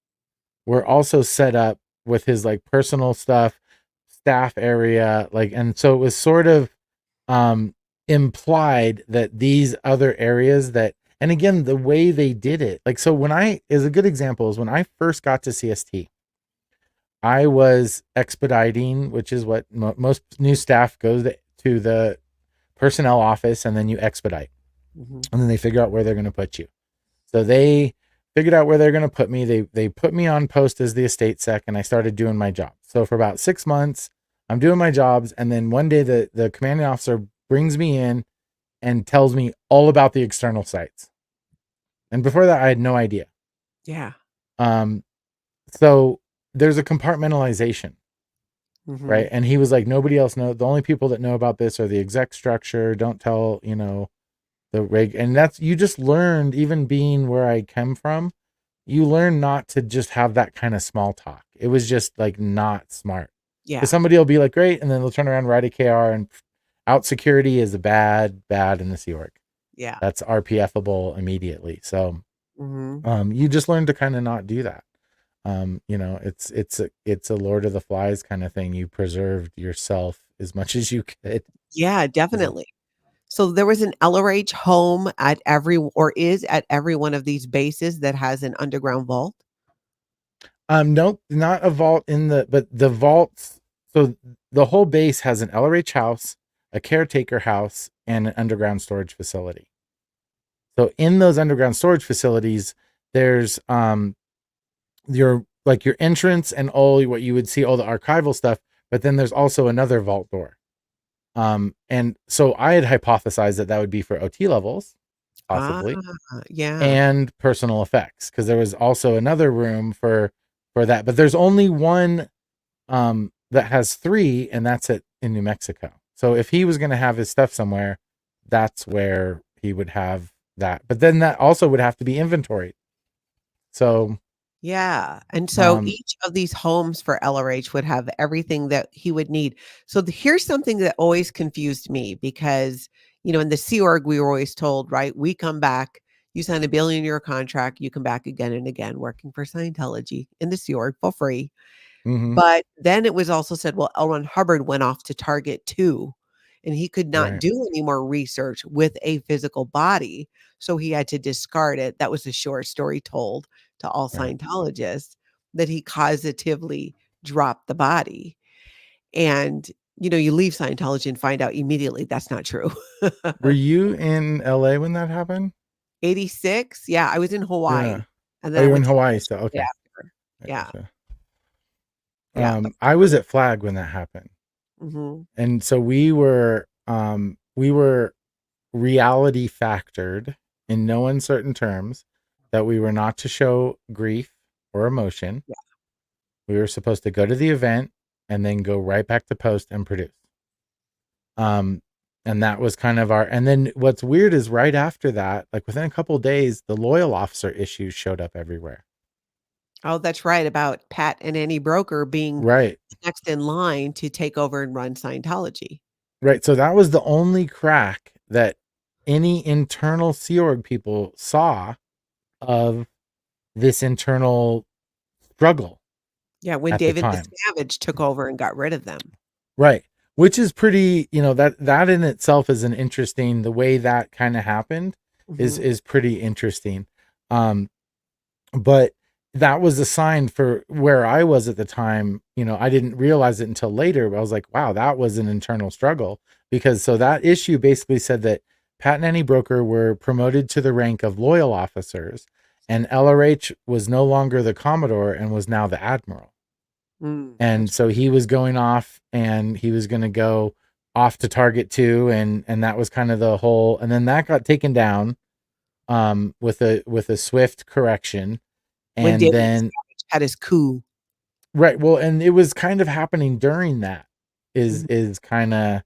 were also set up with his like personal stuff, staff area, like, and so it was sort of, um, implied that these other areas that, and again, the way they did it, like, so when I, is a good example is when I first got to CST, I was expediting, which is what most new staff goes to the personnel office and then you expedite Mhm. and then they figure out where they're going to put you. So they figured out where they're going to put me. They put me on post as the estate sec and I started doing my job. So for about 6 months, I'm doing my jobs. And then one day the commanding officer brings me in and tells me all about the external sites. And before that, I had no idea. Yeah. Um, so there's a compartmentalization, Mhm. right? And he was like, nobody else knows. The only people that know about this are the exec structure. Don't tell, the rig. And that's, you just learned, even being where I come from, you learn not to just have that kind of small talk. It was just like not smart. Because Yeah. somebody will be like, great. And then they'll turn around, write a KR and out security is a bad in the Sea Org. Yeah. That's RPFable immediately. So, Mhm. you just learn to kind of not do that. It's a Lord of the Flies kind of thing. You preserved yourself as much as you could. Yeah, definitely. So there was an LRH home at every or is at every one of these bases that has an underground vault? Nope, not a vault but the vaults. So the whole base has an LRH house, a caretaker house, and an underground storage facility. So in those underground storage facilities, there's, your entrance and all what you would see, all the archival stuff, but then there's also another vault door. And so I had hypothesized that would be for OT levels, Ah, possibly, yeah. and personal effects, because there was also another room for that. But there's only one, that has three, and that's in New Mexico. So if he was going to have his stuff somewhere, that's where he would have that. But then that also would have to be inventoried. So, Yeah, and so um, each of these homes for LRH would have everything that he would need. So here's something that always confused me because, in the Sea Org, we were always told, right? We come back, you sign a billion-year contract, you come back again and again working for Scientology in the Sea Org for free. mhm, But then it was also said, well, L. Ron Hubbard went off to Target 2, and he could not right, do any more research with a physical body, so he had to discard it. That was a short story told to all right. Scientologists that he causatively dropped the body. And, you leave Scientology and find out immediately that's not true. Were you in LA when that happened? 86? Yeah, I was in Hawaii, Yeah. and Oh, then I you're in went to Hawaii still. right Okay. after. I Yeah, gotcha. yeah. I was at Flag when that happened. Mhm. And so we were reality factored in no uncertain terms that we were not to show grief or emotion. Yeah. We were supposed to go to the event and then go right back to post and produce. Um, and that was kind of and then what's weird is right after that, like within a couple of days, the loyal officer issues showed up everywhere. Oh, that's right, about Pat and Annie Broker being Right. next in line to take over and run Scientology. Right. So that was the only crack that any internal Sea Org people saw of this internal struggle Yeah, when at the David time. Miscavige took over and got rid of them. Right. Which is pretty, that in itself is an interesting, the way that kind of happened is pretty interesting. Um, but that was a sign for where I was at the time. I didn't realize it until later, but I was like, wow, that was an internal struggle, because so that issue basically said that Pat and Annie Broker were promoted to the rank of loyal officers, and LRH was no longer the Commodore and was now the Admiral. And so he was going off, and he was going to go off to Target 2, and that was kind of the whole, and then that got taken down with a swift correction. When And David then Miscavige had his coup. right, well, and it was kind of happening during that Mhm. is kind of,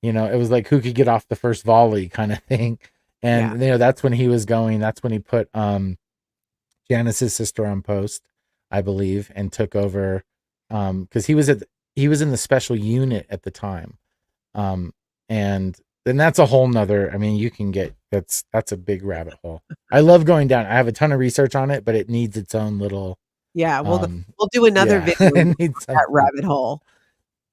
it was like who could get off the first volley kind of thing. Yeah. And that's when he was going, that's when he put Janice's sister on post, I believe, and took over, because he was in the special unit at the time. And then that's a whole nother, I mean, you can get, that's a big rabbit hole. I love going down. I have a ton of research on it, but it needs its own little, Yeah, we'll do another yeah, video it on needs that something. rabbit hole.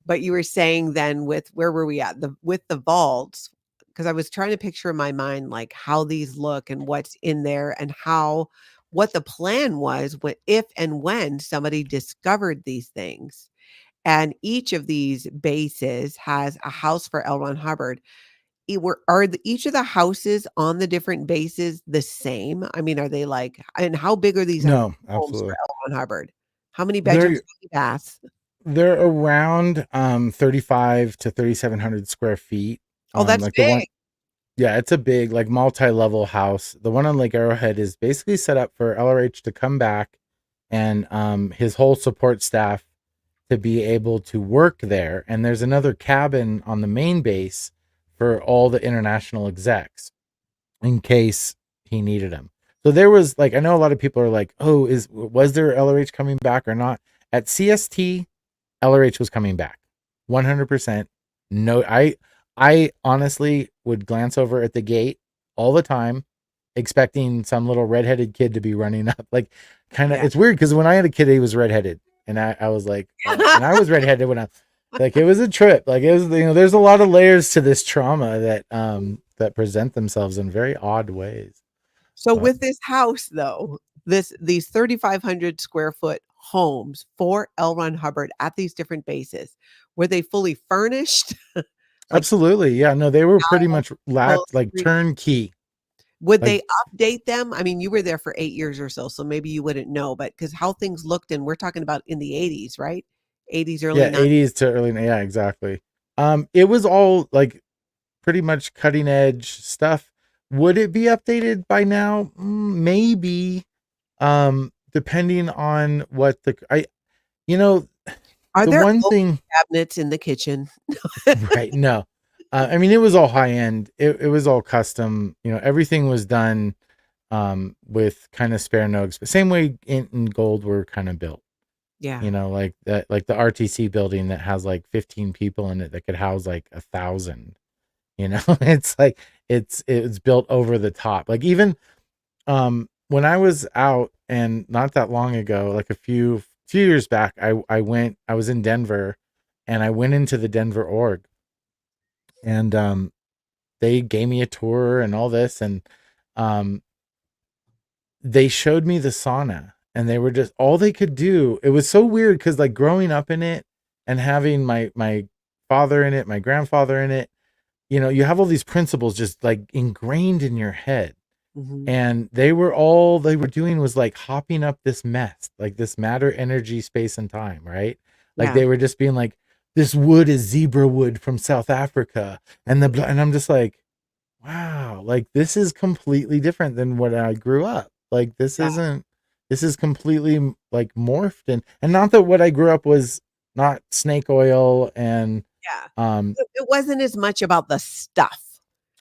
But you were saying then with where were we at? With the vaults, because I was trying to picture in my mind like how these look and what's in there and what the plan was if and when somebody discovered these things. And each of these bases has a house for L. Ron Hubbard. Each of the houses on the different bases the same? I mean, are they like, and how big are these No, homes for absolutely. L. Ron Hubbard? How many bedrooms, They're how many baths? they're around 35 to 3,700 square feet. Oh, that's Like the one, big. yeah, it's a big, like, multi-level house. The one on Lake Arrowhead is basically set up for LRH to come back, and his whole support staff to be able to work there. And there's another cabin on the main base for all the international execs in case he needed them. So there was, like, I know a lot of people are like, oh, was there LRH coming back or not? At CST, LRH was coming back 100%. No, I honestly would glance over at the gate all the time, expecting some little redheaded kid to be running up. Like, kind of, Yeah. it's weird because when I had a kid, he was redheaded, and I was like, and I was redheaded when I, like, it was a trip. Like, it was, there's a lot of layers to this trauma that present themselves in very odd ways. So But with this house though, these 3,500 square foot homes for L. Ron Hubbard at these different bases, were they fully furnished? Like absolutely, yeah, no, they were pretty much like upholstery? turnkey. Would Like, they update them? I mean, you were there for 8 years or so maybe you wouldn't know, but because how things looked, and we're talking about in the 80s, right? 80s, early yeah, 90s. 80s to early, yeah, exactly. It was all like pretty much cutting edge stuff. Would it be updated by now? Maybe. Depending on what Are the there one oak thing, cabinets in the kitchen? right? No, I mean, it was all high end. It was all custom. Everything was done with kind of spare no expense. Same way in Gold were kind of built. Yeah. Like that, like the RTC building that has like 15 people in it that could house like 1,000. It's like it's built over the top. Like, even when I was out, and not that long ago, like a few years back, I was in Denver, and I went into the Denver org, and they gave me a tour and all this, and um they showed me the sauna, and they were just, all they could do, it was so weird because, like, growing up in it and having my father in it, my grandfather in it, you have all these principles just like ingrained in your head. Mhm. And all they were doing was like hopping up this mess, like this matter, energy, space, and time, right? Like, Yeah. they were just being like, this wood is zebra wood from South Africa, and I'm just like, wow, like, this is completely different than what I grew up. Like, Yeah. this is completely like morphed, and not that what I grew up was not snake oil and Yeah. um It wasn't as much about the stuff.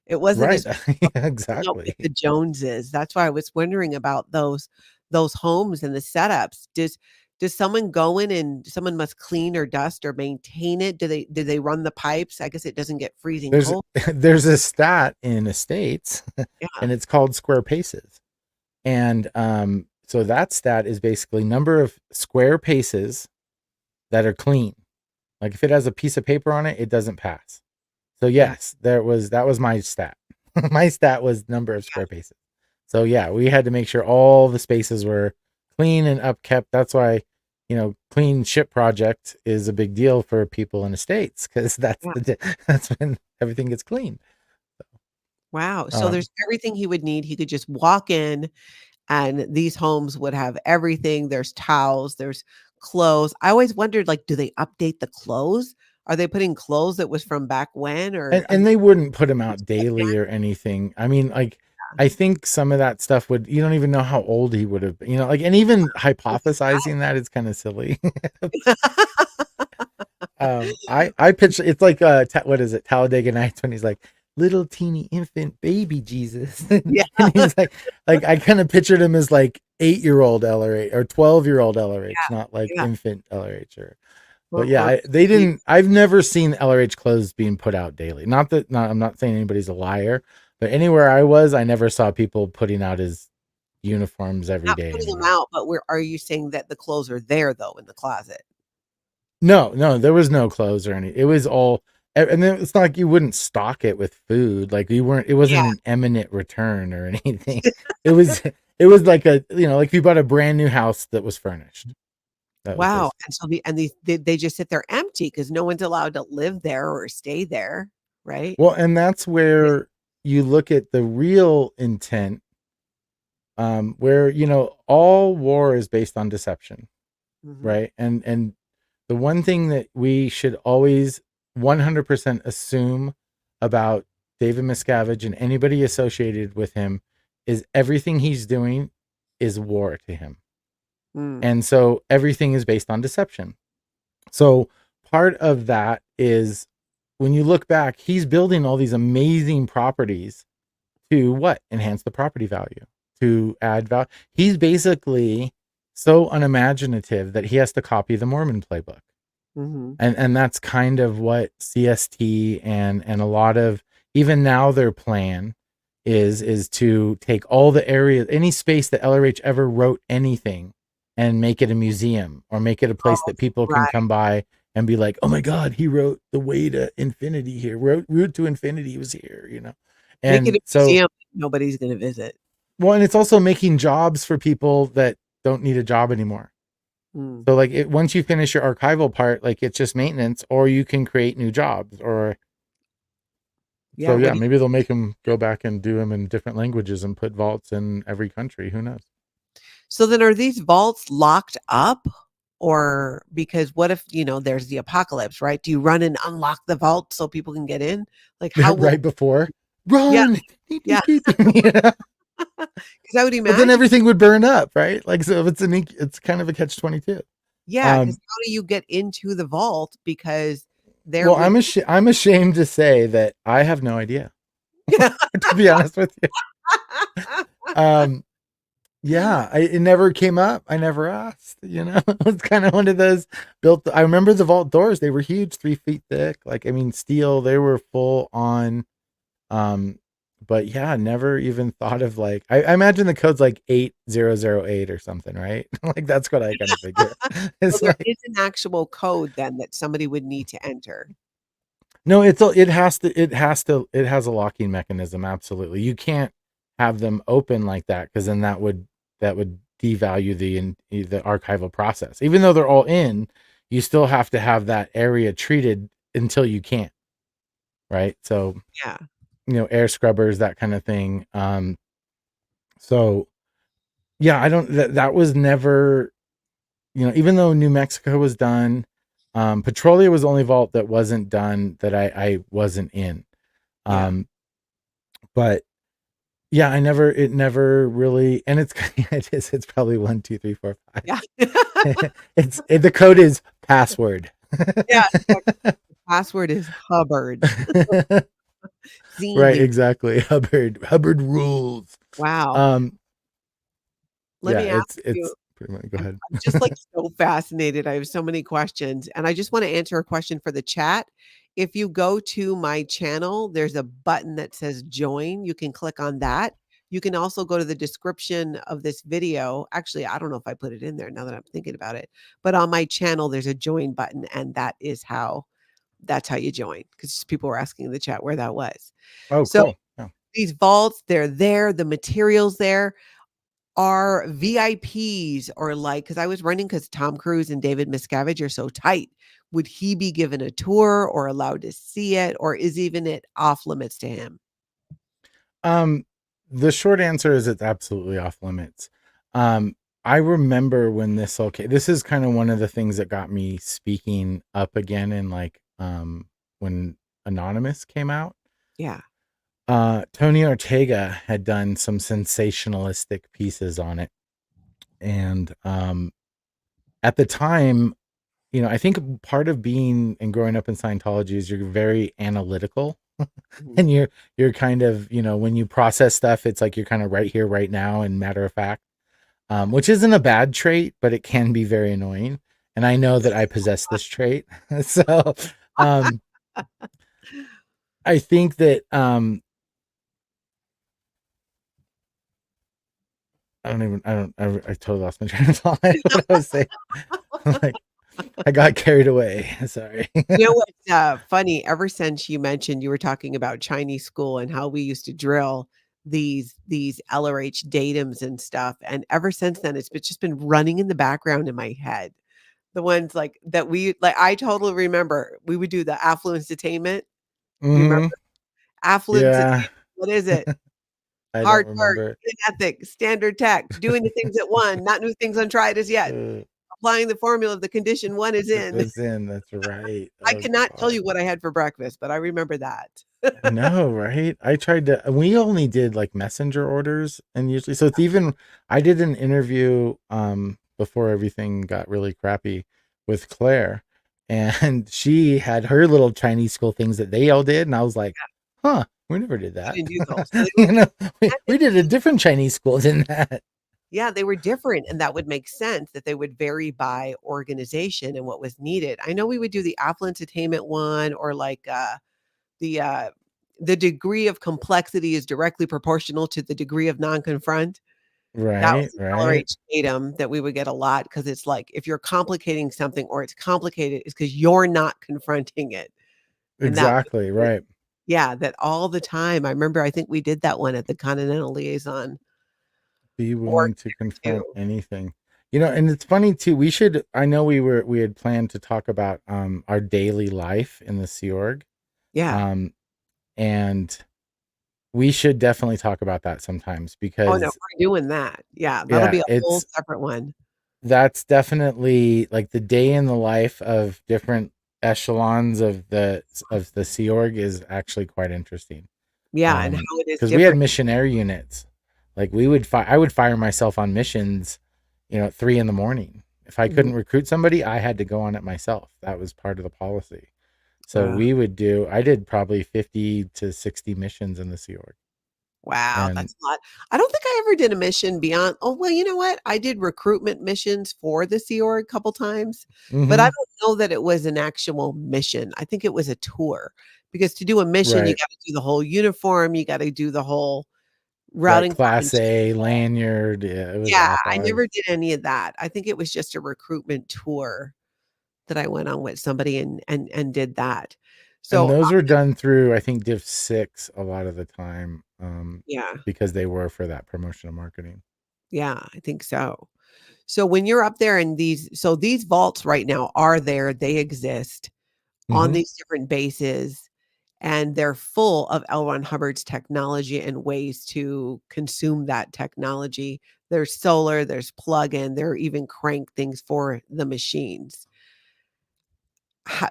It wasn't right. as Yeah, keeping up exactly. with the Joneses. That's why I was wondering about those homes and the setups. Does someone go in and someone must clean or dust or maintain it? Do they run the pipes? I guess it doesn't get freezing There's cold. there's a stat in estates, Yeah. and it's called square paces. And so that stat is basically number of square paces that are clean. Like, if it has a piece of paper on it, it doesn't pass. So Yeah. yes, that was my stat. My stat was number of square paces. So yeah, we had to make sure all the spaces were clean and upkept. That's why, clean ship project is a big deal for people in the States, because Yeah. that's when everything gets clean. Wow. So there's everything he would need. He could just walk in and these homes would have everything. There's towels, there's clothes. I always wondered, like, do they update the clothes? Are they putting clothes that was from back when, or are and they they wouldn't put them out like that? daily or anything. I mean, like, I think some of that stuff you don't even know how old he would have been, like, and even hypothesizing that is kind of silly. I picture it's like what is it, Talladega Nights, when he's like little teeny infant baby Jesus, Yeah. and he's like I kind of pictured him as like 8-year-old LRH or 12-year-old LRH, not like Yeah. infant LRH. But Or yeah, they didn't. I've never seen LRH clothes being put out daily. I'm not saying anybody's a liar, but anywhere I was, I never saw people putting out his uniforms every not day putting them anywhere. out, but are you saying that the clothes are there though in the closet? No, there was no clothes or any. It was all, and then it's not like you wouldn't stock it with food. Like you weren't. It Yeah. wasn't an imminent return or anything. It was. It was like like if you bought a brand new house that was furnished. That was Wow. basically. And so they just sit there empty because no one's allowed to live there or stay there, right? Well, and that's where you look at the real intent, where all war is based on deception, Mhm. right? And the one thing that we should always 100% assume about David Miscavige and anybody associated with him is everything he's doing is war to him. Mm. And so everything is based on deception. So part of that is, when you look back, he's building all these amazing properties to what? Enhance the property value, to add value. He's basically so unimaginative that he has to copy the Mormon playbook. Mhm. And that's kind of what CST and a lot of, even now, their plan is to take all the areas, any space that LRH ever wrote anything, and make it a museum or make it a place Oh, that people can right. come by and be like, oh my God, he wrote the way to infinity here, wrote route to infinity was here, Make it And a so, museum nobody's gonna visit. well, and it's also making jobs for people that don't need a job anymore. Mm. So like once you finish your archival part, like it's just maintenance, or you can create new jobs, or Yeah, so what yeah, do you maybe they'll make them go back and do them in different languages and put vaults in every country. Who knows? So then are these vaults locked up? Or because what if, there's the apocalypse, right? Do you run and unlock the vault so people can get in? Like how will Right before, Yeah, run. yeah. Yeah. 'Cause I would But then imagine everything would burn up, right? Like, so it's kind of a catch-22. yeah, because how do you get into the vault? Because there Well, would I'm ashamed to say that I have no idea. To be honest with you. Yeah, it never came up. I never asked, It was kind of one of those built. I remember the vault doors, they were huge, 3 feet thick. Like, I mean, steel, they were full on. Um, but yeah, never even thought of like, I imagine the code's like 8008 or something, right? Like, that's what I kind of figure. so It's there like, is an actual code then that somebody would need to enter. no, it has a locking mechanism. Absolutely. You can't have them open like that, because then that would devalue the archival process. Even though they're all in, you still have to have that area treated until you can't. Right. So, Yeah. air scrubbers, that kind of thing. So yeah, I don't, that was never, even though New Mexico was done, Petrolia was the only vault that wasn't done that I wasn't in. Yeah. But yeah, it never really, and it's probably 1, 2, 3, 4, 5. Yeah. The code is password. Yeah. The password is Hubbard. Right, ZZ. exactly. Hubbard rules. Wow. Um, Let yeah, me ask it's you, pretty much, go ahead. I'm just like so fascinated. I have so many questions, and I just want to answer a question for the chat. If you go to my channel, there's a button that says join. You can click on that. You can also go to the description of this video. Actually, I don't know if I put it in there now that I'm thinking about it, but on my channel, there's a join button, and that's how you join, because people were asking in the chat where that was. Oh, So cool. Yeah. these vaults, they're there, the materials there are VIPs or like, because I was running because Tom Cruise and David Miscavige are so tight. Would he be given a tour or allowed to see it, or is even it off limits to him? Um, the short answer is it's absolutely off limits. Um, I remember when this is kind of one of the things that got me speaking up again in like when Anonymous came out. Yeah. Tony Ortega had done some sensationalistic pieces on it. And at the time, you know, I think part of being and growing up in Scientology is you're very analytical. Mhm. And you're kind of, you know, when you process stuff, it's like you're kind of right here, right now, and matter of fact, which isn't a bad trait, but it can be very annoying. And I know that I possess this trait. So um, I think that I totally lost my train of thought. What I was saying. Like, I got carried away. Sorry. You know what's funny? Ever since you mentioned you were talking about Chinese school and how we used to drill these LRH datums and stuff, and ever since then, just been running in the background in my head. The ones like that we like. I totally remember we would do the affluence attainment. You remember Hmm. affluence Yeah. attainment? What is it? I don't Hard work, remember. good ethic, standard tech, doing the things at one, not new things untried as yet. Uh, Applying the formula of the condition one is it in. was in. That's right. I Oh cannot tell God. you what I had for breakfast, but I remember that. I know, right? I tried to, we only did like messenger orders, and usually, so it's even, I did an interview before everything got really crappy with Claire, and she had her little Chinese school things that they all did, and I was like, huh, we never did We that. didn't do those. So they were You know, we did a technically different Chinese school than that. yeah, they were different, and that would make sense that they would vary by organization and what was needed. I know we would do the affluence attainment one or like, the, uh the degree of complexity is directly proportional to the degree of non-confront. That was Right, an right. LRH datum that we would get a lot because it's like, if you're complicating something or it's complicated, it's because 'cause you're not confronting it, and that Exactly, was right. yeah, that all the time. I remember I think we did that one at the Continental Liaison Be org willing to there confront too. anything. You know, and it's funny too. I know we had planned to talk about our daily life in the Sea Org. Yeah. Um and we should definitely talk about that sometimes Oh, no, because we're doing that. Yeah, that'll yeah, be a whole separate one. that's definitely like the day in the life of different echelons of the Sea Org is actually quite interesting. Yeah, and how it is Because we had different. missionary units. Like I would fire myself on missions, you know, at 3 a.m. If I Mhm. couldn't recruit somebody, I had to go on it myself. That was part of the policy. So Uh, I did probably 50 to 60 missions in the Sea Org. wow, And that's a lot. I don't think I ever did a mission beyond well, you know what? I did recruitment missions for the Sea Org a couple times, but I mhm, don't know that it was an actual mission. I think it was a tour, because to do a mission, you right, gotta do the whole uniform, you gotta do the whole right. routing Class volunteer. A lanyard. Yeah, it was Yeah, awful. I never did any of that. I think it was just a recruitment tour that I went on with somebody and did that. And So, those were done through, I think, Div 6 a lot of the time, yeah, because they were for that promotional marketing. yeah, I think so. So when you're up there in these vaults right now are there, they exist on Hmm. these different bases, and they're full of L. Ron Hubbard's technology and ways to consume that technology. There's solar, there's plug-in, there are even crank things for the machines.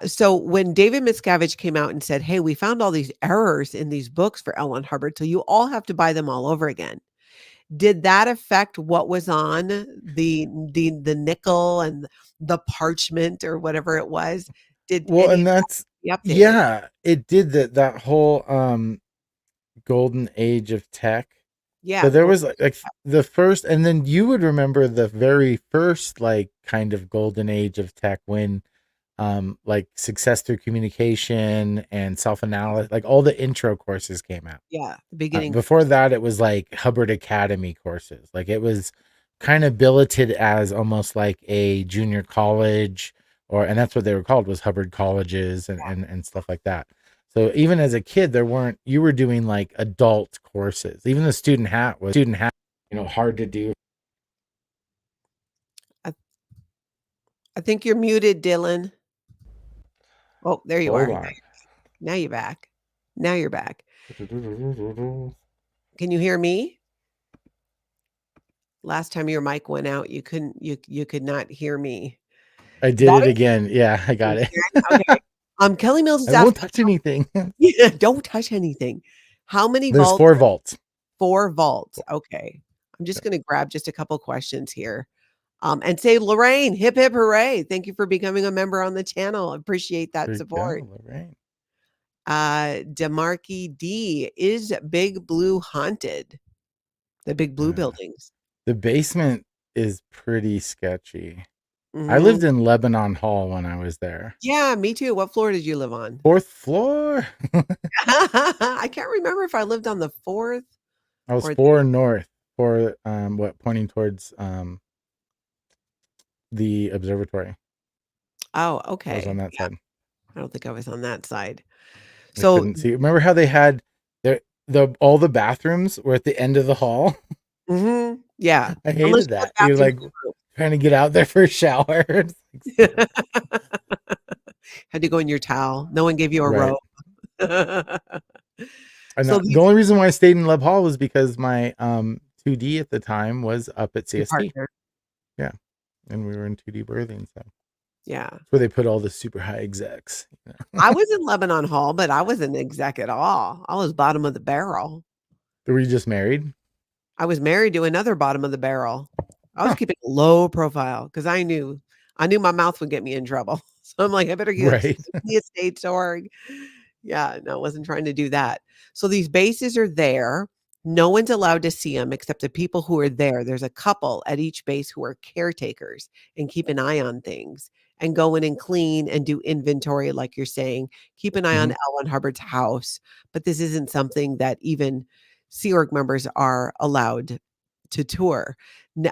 So when David Miscavige came out and said, "Hey, we found all these errors in these books for L. Ron Hubbard, so you all have to buy them all over again." Did that affect what was on the nickel and the parchment or whatever it was? Did Well, any of and that that's, be updated? yeah, it did that whole golden age of tech. So Yeah, the there gold was like the first, and then you would remember the very first like kind of golden age of tech when like success through communication and self-analysis, like all the intro courses came out. yeah, the beginning Before course. that, it was like Hubbard Academy courses. Like it was kind of billeted as almost like a junior college, and that's what they were called, was Hubbard colleges and stuff like that. So even as a kid, you were doing like adult courses. Even the student hat was hard to do. I think you're muted, Dylan. Oh, there you Hold are. on. Now you're back. Now you're back. Can you hear me? Last time your mic went out, you could not hear me. I did it again. Yeah, I got it. Okay. Kelly Mills is I won't asking. touch anything. Yeah, don't touch anything. How many There's vaults? 4 vaults. 4 vaults. Okay. I'm just going to grab just a couple questions here. And say, Lorraine, hip, hip, hooray. Thank you for becoming a member on the channel. Appreciate that support. Lorraine. Demarchy D, is Big Blue haunted? The Big Blue buildings. The basement is pretty sketchy. Mm-hmm. I lived in Lebanon Hall when I was there. Yeah, me too. What floor did you live on? 4th floor. I can't remember if I lived on the 4th. I was 4 north, pointing towards the observatory. Oh, okay. I was on that side. I don't think I was on that side. So couldn't see. Remember how they had all the bathrooms were at the end of the hall? Mm-hmm. Yeah. I hated that. You're like trying to get out there for a shower. Had to go in your towel. No one gave you a robe. The only reason why I stayed in Leb Hall was because my 2D at the time was up at CST. Yeah. And we were in 2D birthing. So yeah. That's where they put all the super high execs. I was in Lebanon Hall, but I wasn't an exec at all. I was bottom of the barrel. Were you just married? I was married to another bottom of the barrel. I was keeping a low profile because I knew my mouth would get me in trouble. So I'm like, I better get the estates org. Yeah, no, I wasn't trying to do that. So these bases are there. No one's allowed to see them except the people who are there. There's a couple at each base who are caretakers and keep an eye on things and go in and clean and do inventory, like you're saying. Keep an eye on L1 Hubbard's house. But this isn't something that even Sea Org members are allowed to tour. Now,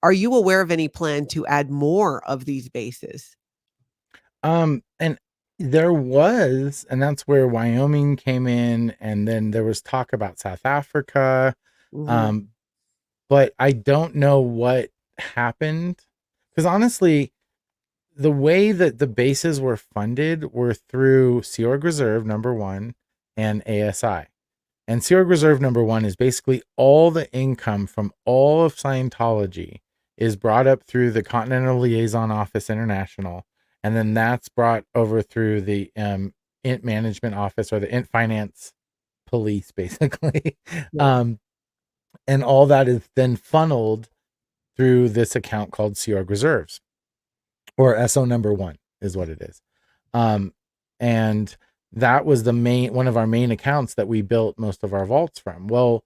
are you aware of any plan to add more of these bases? And there was, and that's where Wyoming came in, and then there was talk about South Africa. But I don't know what happened, because honestly, the way that the bases were funded were through Sea Org Reserve #1 and ASI. And Sea Org Reserve #1 is basically all the income from all of Scientology is brought up through the Continental Liaison Office International. And then that's brought over through the INT Management Office, or the INT Finance Police, basically. And all that is then funneled through this account called Sea Org Reserves, or SO #1 is what it is. And that was one of our main accounts that we built most of our vaults from. Well,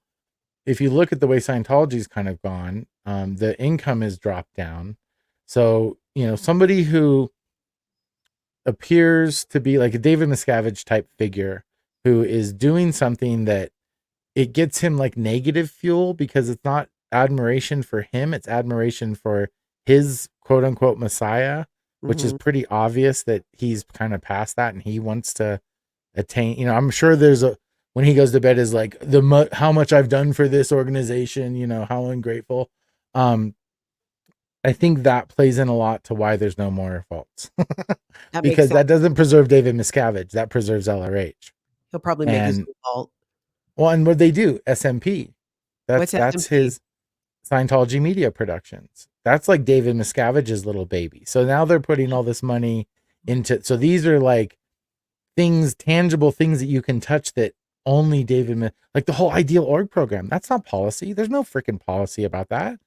if you look at the way Scientology's kind of gone, the income has dropped down. So, somebody who appears to be like a David Miscavige type figure who is doing something that it gets him like negative fuel, because it's not admiration for him, it's admiration for his quote unquote Messiah, which is pretty obvious that he's kind of past that and he wants to attain, I'm sure there's when he goes to bed is like how much I've done for this organization, how ungrateful. I think that plays in a lot to why there's no more vaults. Because that doesn't preserve David Miscavige, that preserves LRH. He'll probably make his vault. Well, and what they do, SMP. That's SMP? his Scientology Media Productions. That's like David Miscavige's little baby. So now they're putting all this money into, so these are like tangible things that you can touch that only like the whole Ideal Org program. That's not policy. There's no freaking policy about that.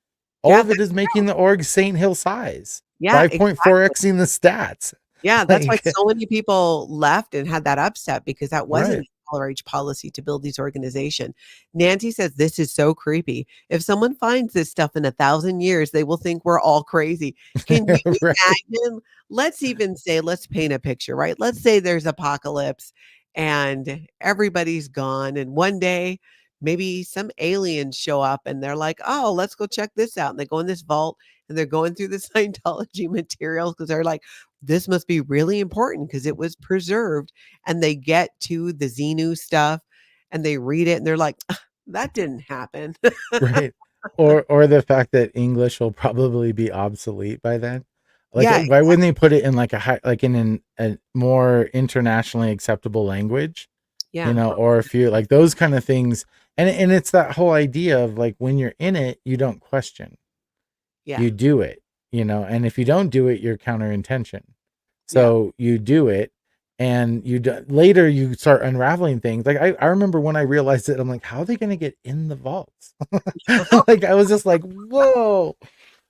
All of it is making the org Saint Hill size. Yeah, 5.4xing the stats. Yeah, that's why so many people left and had that upset, because that wasn't LRH policy to build these organizations. Nancy says, this is so creepy. If someone finds this stuff in 1,000 years, they will think we're all crazy. Can you imagine? Let's even say, let's paint a picture, right? Let's say there's apocalypse and everybody's gone. And one day, maybe some aliens show up and they're like, oh, let's go check this out. And they go in this vault and they're going through the Scientology materials because they're like, this must be really important because it was preserved. And they get to the Xenu stuff and they read it and they're like, that didn't happen. Right. Or the fact that English will probably be obsolete by then. Like, Yeah, why wouldn't they put it in like a more internationally acceptable language, yeah, or if you like those kind of things. And it's that whole idea of like, when you're in it, you don't question, yeah, you do it, and if you don't do it, you're counterintention. yeah. So you do it, and later you start unraveling things. Like I remember when I realized it, I'm like, how are they going to get in the vaults? Like I was just like, whoa,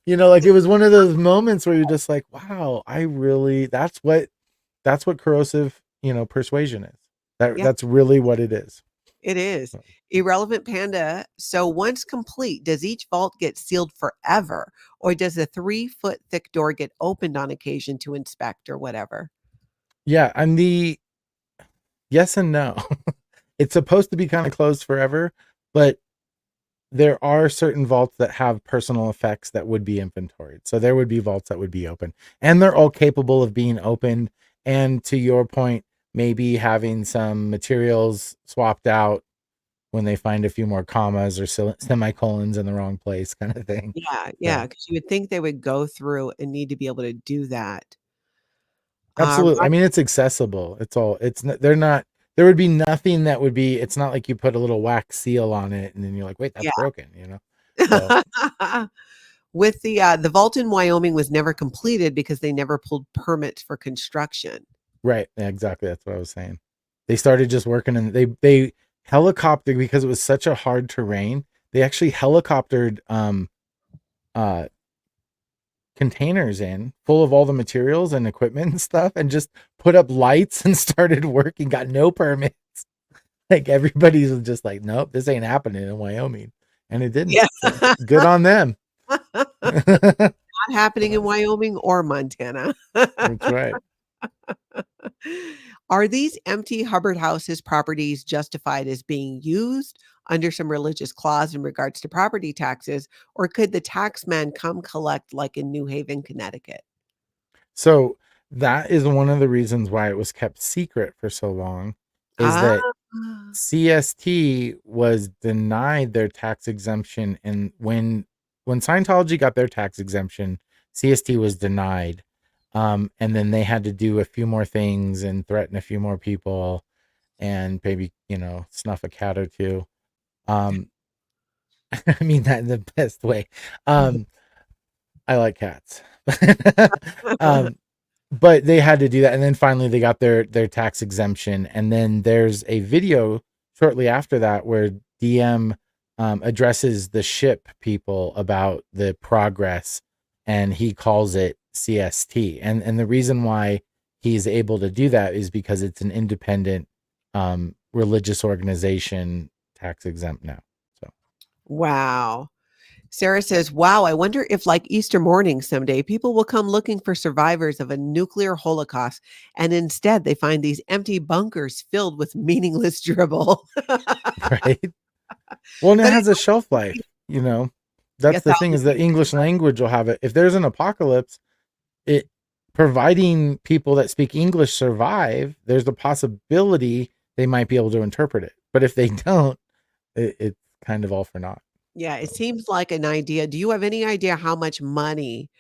like it was one of those moments where you're just like, wow, that's what corrosive, persuasion is. Yeah, That's really what it is. it is. So, Irrelevant Panda. So once complete, does each vault get sealed forever? Or does the 3-foot thick door get opened on occasion to inspect or whatever? yeah, and yes and no. It's supposed to be kind of closed forever, but there are certain vaults that have personal effects that would be inventoried. So there would be vaults that would be open, and they're all capable of being opened. And to your point, maybe having some materials swapped out when they find a few more commas or semicolons in the wrong place, kind of thing. Yeah, yeah, So because you would think they would go through and need to be able to do that. absolutely. I Right, mean, it's accessible. They're not, there would be nothing that would be, it's not like you put a little wax seal on it and then you're like, wait, that's broken. So yeah. With the vault in Wyoming was never completed because they never pulled permits for construction. right. Yeah, exactly. That's what I was saying. They started just working, and they helicoptered, because it was such a hard terrain. They actually helicoptered uh containers in full of all the materials and equipment and stuff, and just put up lights and started working, got no permits. Like everybody was just like, nope, this ain't happening in Wyoming. And it didn't. Yeah. So good on them. Not happening in Wyoming or Montana. That's right. Are these empty Hubbard houses properties justified as being used under some religious clause in regards to property taxes, or could the tax man come collect like in New Haven, Connecticut? So that is one of the reasons why it was kept secret for so long, is Ah, that CST was denied their tax exemption. And when Scientology got their tax exemption, CST was denied. And then they had to do a few more things and threaten a few more people, and maybe, snuff a cat or two. Um, I mean that in the best way. I like cats. um, but they had to do that, and then finally they got their tax exemption. And then there's a video shortly after that where DM addresses the ship people about the progress, and he calls it CST. And the reason why he's able to do that is because it's an independent religious organization, tax exempt now. So wow. Sarah says, wow, I wonder if, like Easter morning someday, people will come looking for survivors of a nuclear holocaust, and instead they find these empty bunkers filled with meaningless dribble. right. Well, and it But has a shelf life, a that's the thing, is thousand the years. English language will have it. If there's an apocalypse, it providing people that speak English survive, there's a possibility they might be able to interpret it. But if they don't, it's kind of all for naught. Yeah, it So seems like an idea. Do you have any idea how much money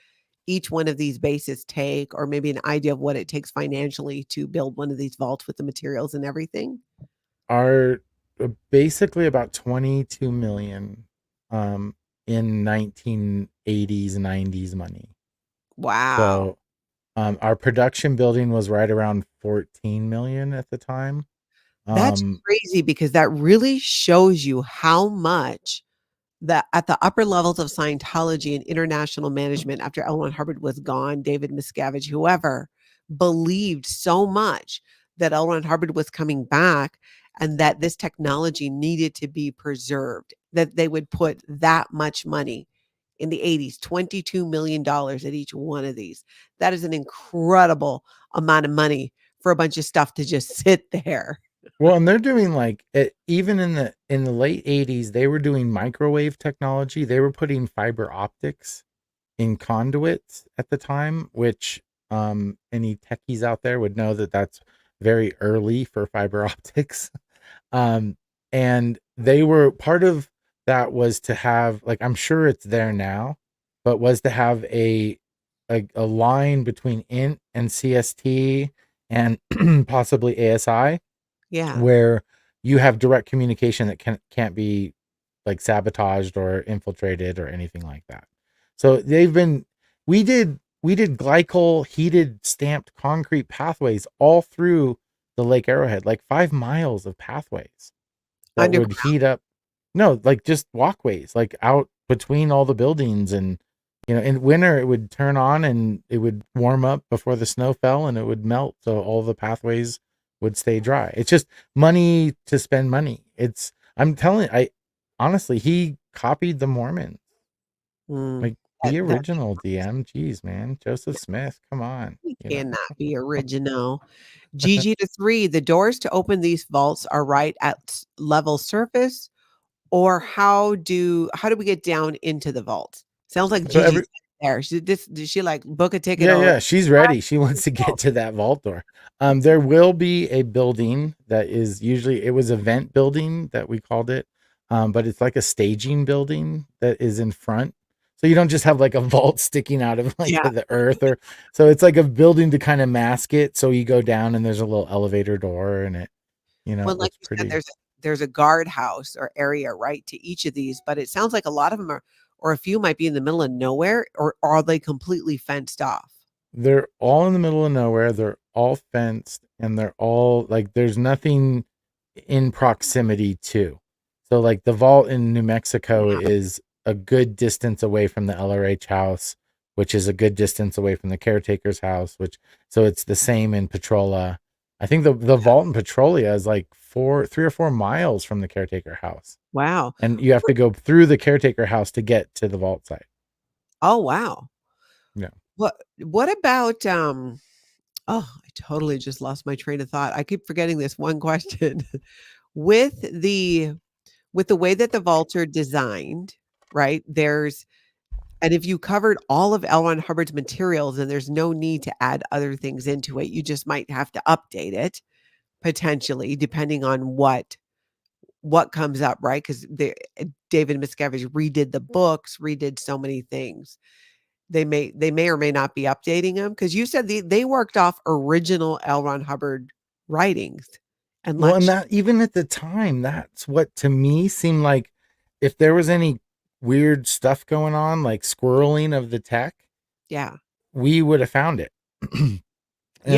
each one of these bases take, or maybe an idea of what it takes financially to build one of these vaults with the materials and everything? are basically about 22 million um in 1980s 90s money. Wow. So our production building was right around 14 million at the time. That's Um, crazy because that really shows you how much that at the upper levels of Scientology and international management after L. Ron Hubbard was gone, David Miscavige, whoever, believed so much that L. Ron Hubbard was coming back and that this technology needed to be preserved, that they would put that much money in the 80s, $22 million at each one of these. That is an incredible amount of money for a bunch of stuff to just sit there. well, and they're doing like even in the late 80s, they were doing microwave technology. They were putting fiber optics in conduits at the time, which any techies out there would know that that's very early for fiber optics. Um, and they were part of that was to have, like, I'm sure it's there now, but was to have a line between int and CST and possibly ASI Yeah. where you have direct communication that can't be like sabotaged or infiltrated or anything like that. So we did glycol heated stamped concrete pathways all through the Lake Arrowhead, like 5 miles of pathways that would Underground. heat up. No, like just walkways, like out between all the buildings. And in winter it would turn on and it would warm up before the snow fell and it would melt, so all the pathways would stay dry. It's just money to spend money. I'm telling I honestly, he copied the Mormons. Mm, Like the that original DM. Jeez, man. Joseph Smith, come on. cannot be original. GG to 3, the doors to open these vaults are right at level surface, or how do we get down into the vault? Sounds like So Gigi's there. Did she like book a ticket already? yeah, she's ready. She wants to get to that vault door. There will be a building that is usually, it was a vent building that we called it. But it's like a staging building that is in front. So you don't just have like a vault sticking out of like Yeah. the earth, or so it's like a building to kind of mask it. So you go down and there's a little elevator door and Well, like it's you said, pretty. there's a guardhouse or area right to each of these, but it sounds like a lot of them are, or a few might be in the middle of nowhere, or are they completely fenced off? They're all in the middle of nowhere. They're all fenced and they're all like, there's nothing in proximity to. So like the vault in New Mexico Yeah. is a good distance away from the LRH house, which is a good distance away from the caretaker's house, so it's the same in Petrola. I think the vault in Petrolia is like 3 or 4 miles from the caretaker house. Wow. And you have to go through the caretaker house to get to the vault site. Oh, wow. Yeah. What about oh, I totally just lost my train of thought. I keep forgetting this one question. With the way that the vaults are designed, right? And if you covered all of L. Ron Hubbard's materials, then there's no need to add other things into it. You just might have to update it potentially, depending on what comes up, right? Because David Miscavige redid the books, redid so many things. They may or may not be updating them, because you said they worked off original L. Ron Hubbard writings and Well, and lectures. that even at the time, that's what to me seemed like, if there was any weird stuff going on, like squirreling of the tech, Yeah. we would have found it. Yeah,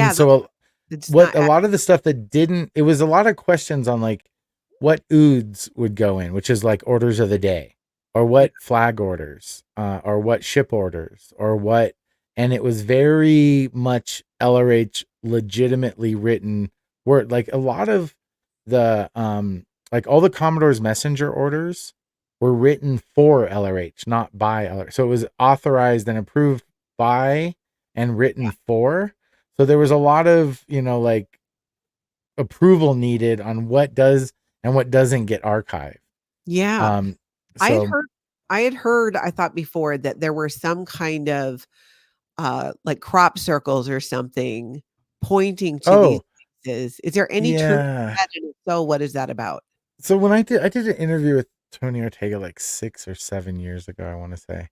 And so it's what not a lot of the stuff that didn't, it was a lot of questions on like what OODs would go in, which is like orders of the day, or what flag orders, or what ship orders, or what, and it was very much LRH legitimately written word. Like a lot of the like all the Commodore's messenger orders were written for LRH, not by LRH. So it was authorized and approved by and written for. So there was a lot of, like approval needed on what does and what doesn't get archived. Yeah. Um, I had so heard I thought before that there were some kind of like crop circles or something pointing to these oh places. Is there any truth to yeah. that? And if so, what is that about? So when I did an interview with Tony Ortega like 6 or 7 years ago, I want to say.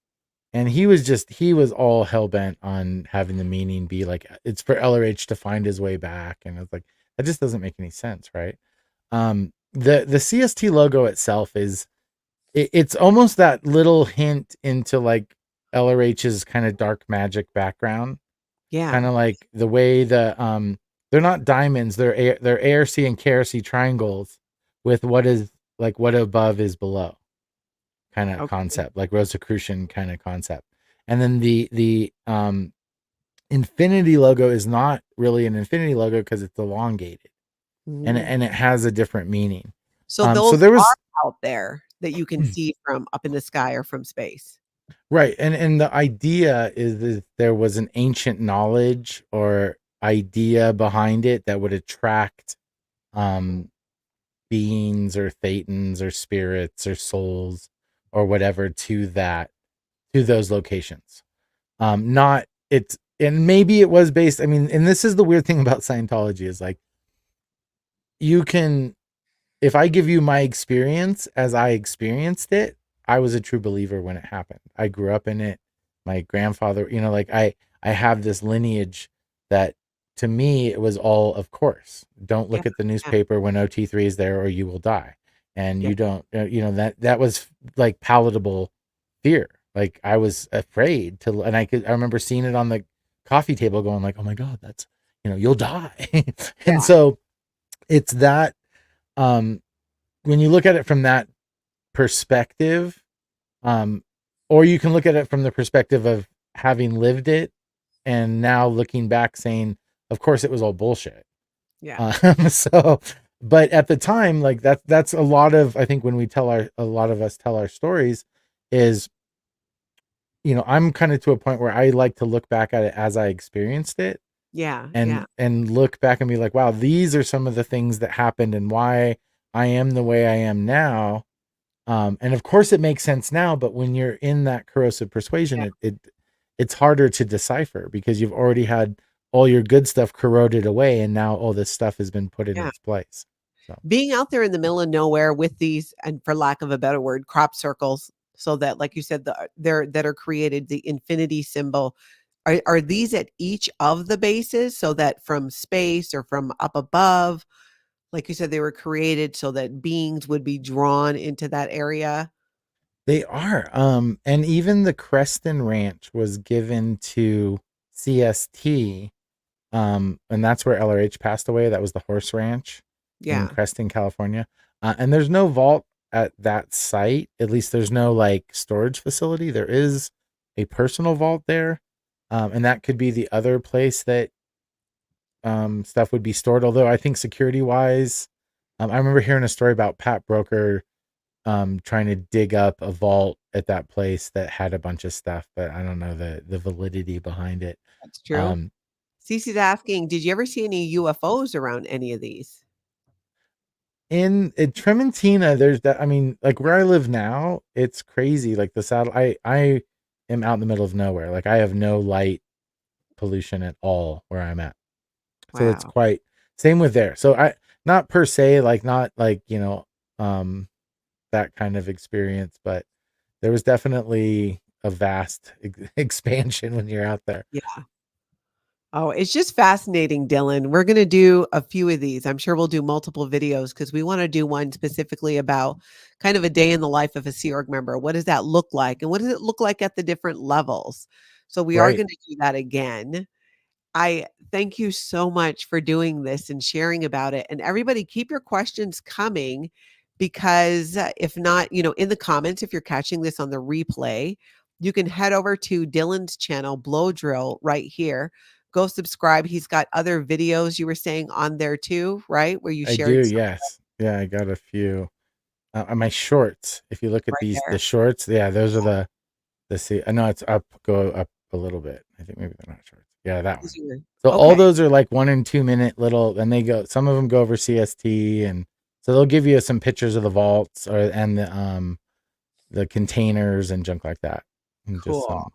And he was all hell bent on having the meaning be like it's for LRH to find his way back. And I was like, that just doesn't make any sense, right? The CST logo itself it's almost that little hint into like LRH's kind of dark magic background, Yeah. kind of like the way they're not diamonds, they're ARC and KRC triangles with what above is below kind of Okay. concept, like Rosicrucian kind of concept. And then the infinity logo is not really an infinity logo because it's elongated, and Mm. and it has a different meaning. So So those there was are out there that you can see from up in the sky or from space. right, and the idea is that there was an ancient knowledge or idea behind it that would attract um beings or thetans or spirits or souls or whatever to those locations. Not it's and maybe it was based. I mean, and this is the weird thing about Scientology is like you can, if I give you my experience as I experienced it, I was a true believer when it happened. I grew up in it. My grandfather, like I have this lineage that to me it was all of course. Don't Yeah. look at the Yeah. newspaper when OT3 is there or you will die. And Yeah. you don't, that was like palatable fear. Like I was afraid to, and I remember seeing it on the coffee table going like, oh my God, that's, you'll die. And Yeah. so it's that, um, when you look at it from that perspective, or you can look at it from the perspective of having lived it and now looking back saying, of course it was all bullshit. Yeah. So, but at the time, like that's a lot of, I think when we a lot of us tell our stories is, I'm kind of to a point where I like to look back at it as I experienced it Yeah. Yeah. and look back and be like, wow, these are some of the things that happened and why I am the way I am now. And of course it makes sense now, but when you're in that corrosive persuasion, it's harder to decipher because you've already had all your good stuff corroded away and now all this stuff has been put in Yeah. its place. So Being out there in the middle of nowhere with these, and for lack of a better word, crop circles, so that, like you said, that are created, the infinity symbol. Are these at each of the bases so that from space or from up above, like you said, they were created so that beings would be drawn into that area? they are. And even the Creston Ranch was given to CST. And that's where LRH passed away. That was the horse ranch in Yeah. Creston, California. And there's no vault at that site. At least there's no like storage facility. There is a personal vault there. And that could be the other place that stuff would be stored. Although I think security wise, I remember hearing a story about Pat Broker trying to dig up a vault at that place that had a bunch of stuff, but I don't know the validity behind it. That's true. Um, Cece's asking, did you ever see any UFOs around any of these? in Trementina, there's that. I mean, like where I live now, it's crazy. Like the satellite, I am out in the middle of nowhere. Like I have no light pollution at all where I'm at. So it's Wow. quite same with there. So I not per se, like not like that kind of experience, but there was definitely a vast expansion when you're out there. Yeah. Oh, it's just fascinating, Dylan. We're going to do a few of these. I'm sure we'll do multiple videos because we want to do one specifically about kind of a day in the life of a Sea Org member. What does that look like? And what does it look like at the different levels? So we are Right. going to do that again. I thank you so much for doing this and sharing about it. And everybody, keep your questions coming because if not, in the comments, if you're catching this on the replay, you can head over to Dylan's channel, Blow Drill, right here. Go subscribe. He's got other videos you were saying on there too, right? Where you I do, shared some yes. Yeah, I got a few. On my shorts, if you look at right the there. shorts, yeah, those are the see. I know it's up, go up a little bit. I think maybe they're not shorts. Yeah, that one. So all Okay, those are like 1 and 2 minute little, and they go. Some of them go over CST, and so they'll give you some pictures of the vaults and the containers and junk like that, and just cool. some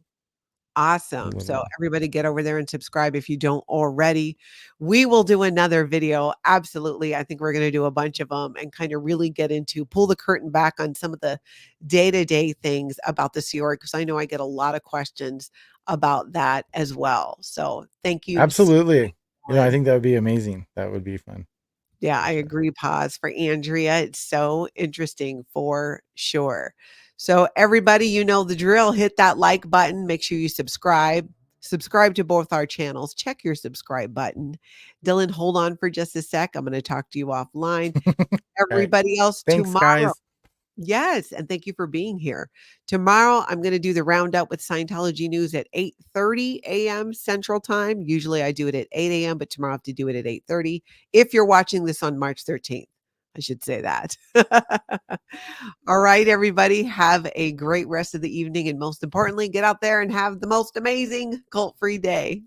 Awesome. So little. everybody get over there and subscribe if you don't already. We will do another video. Absolutely. I think we're going to do a bunch of them and kind of really get into pull the curtain back on some of the day-to-day things about the Sea Org because I know I get a lot of questions about that as well. So thank you so Absolutely. I much. think that would be amazing. That would be fun Yeah, for I sure. agree. Pause for Andrea. It's so interesting for sure. So, everybody, you know the drill. Hit that like button. Make sure you subscribe. Subscribe to both our channels. Check your subscribe button. Dylan, hold on for just a sec. I'm going to talk to you offline. All right. Everybody else, Thanks, tomorrow. guys. Yes, and thank you for being here. Tomorrow, I'm going to do the roundup with Scientology news at 8:30 a.m. Central Time. Usually I do it at 8 a.m., but tomorrow I have to do it at 8:30. If you're watching this on March 13th, I should say that. All right, everybody, have a great rest of the evening. And most importantly, get out there and have the most amazing cult-free day.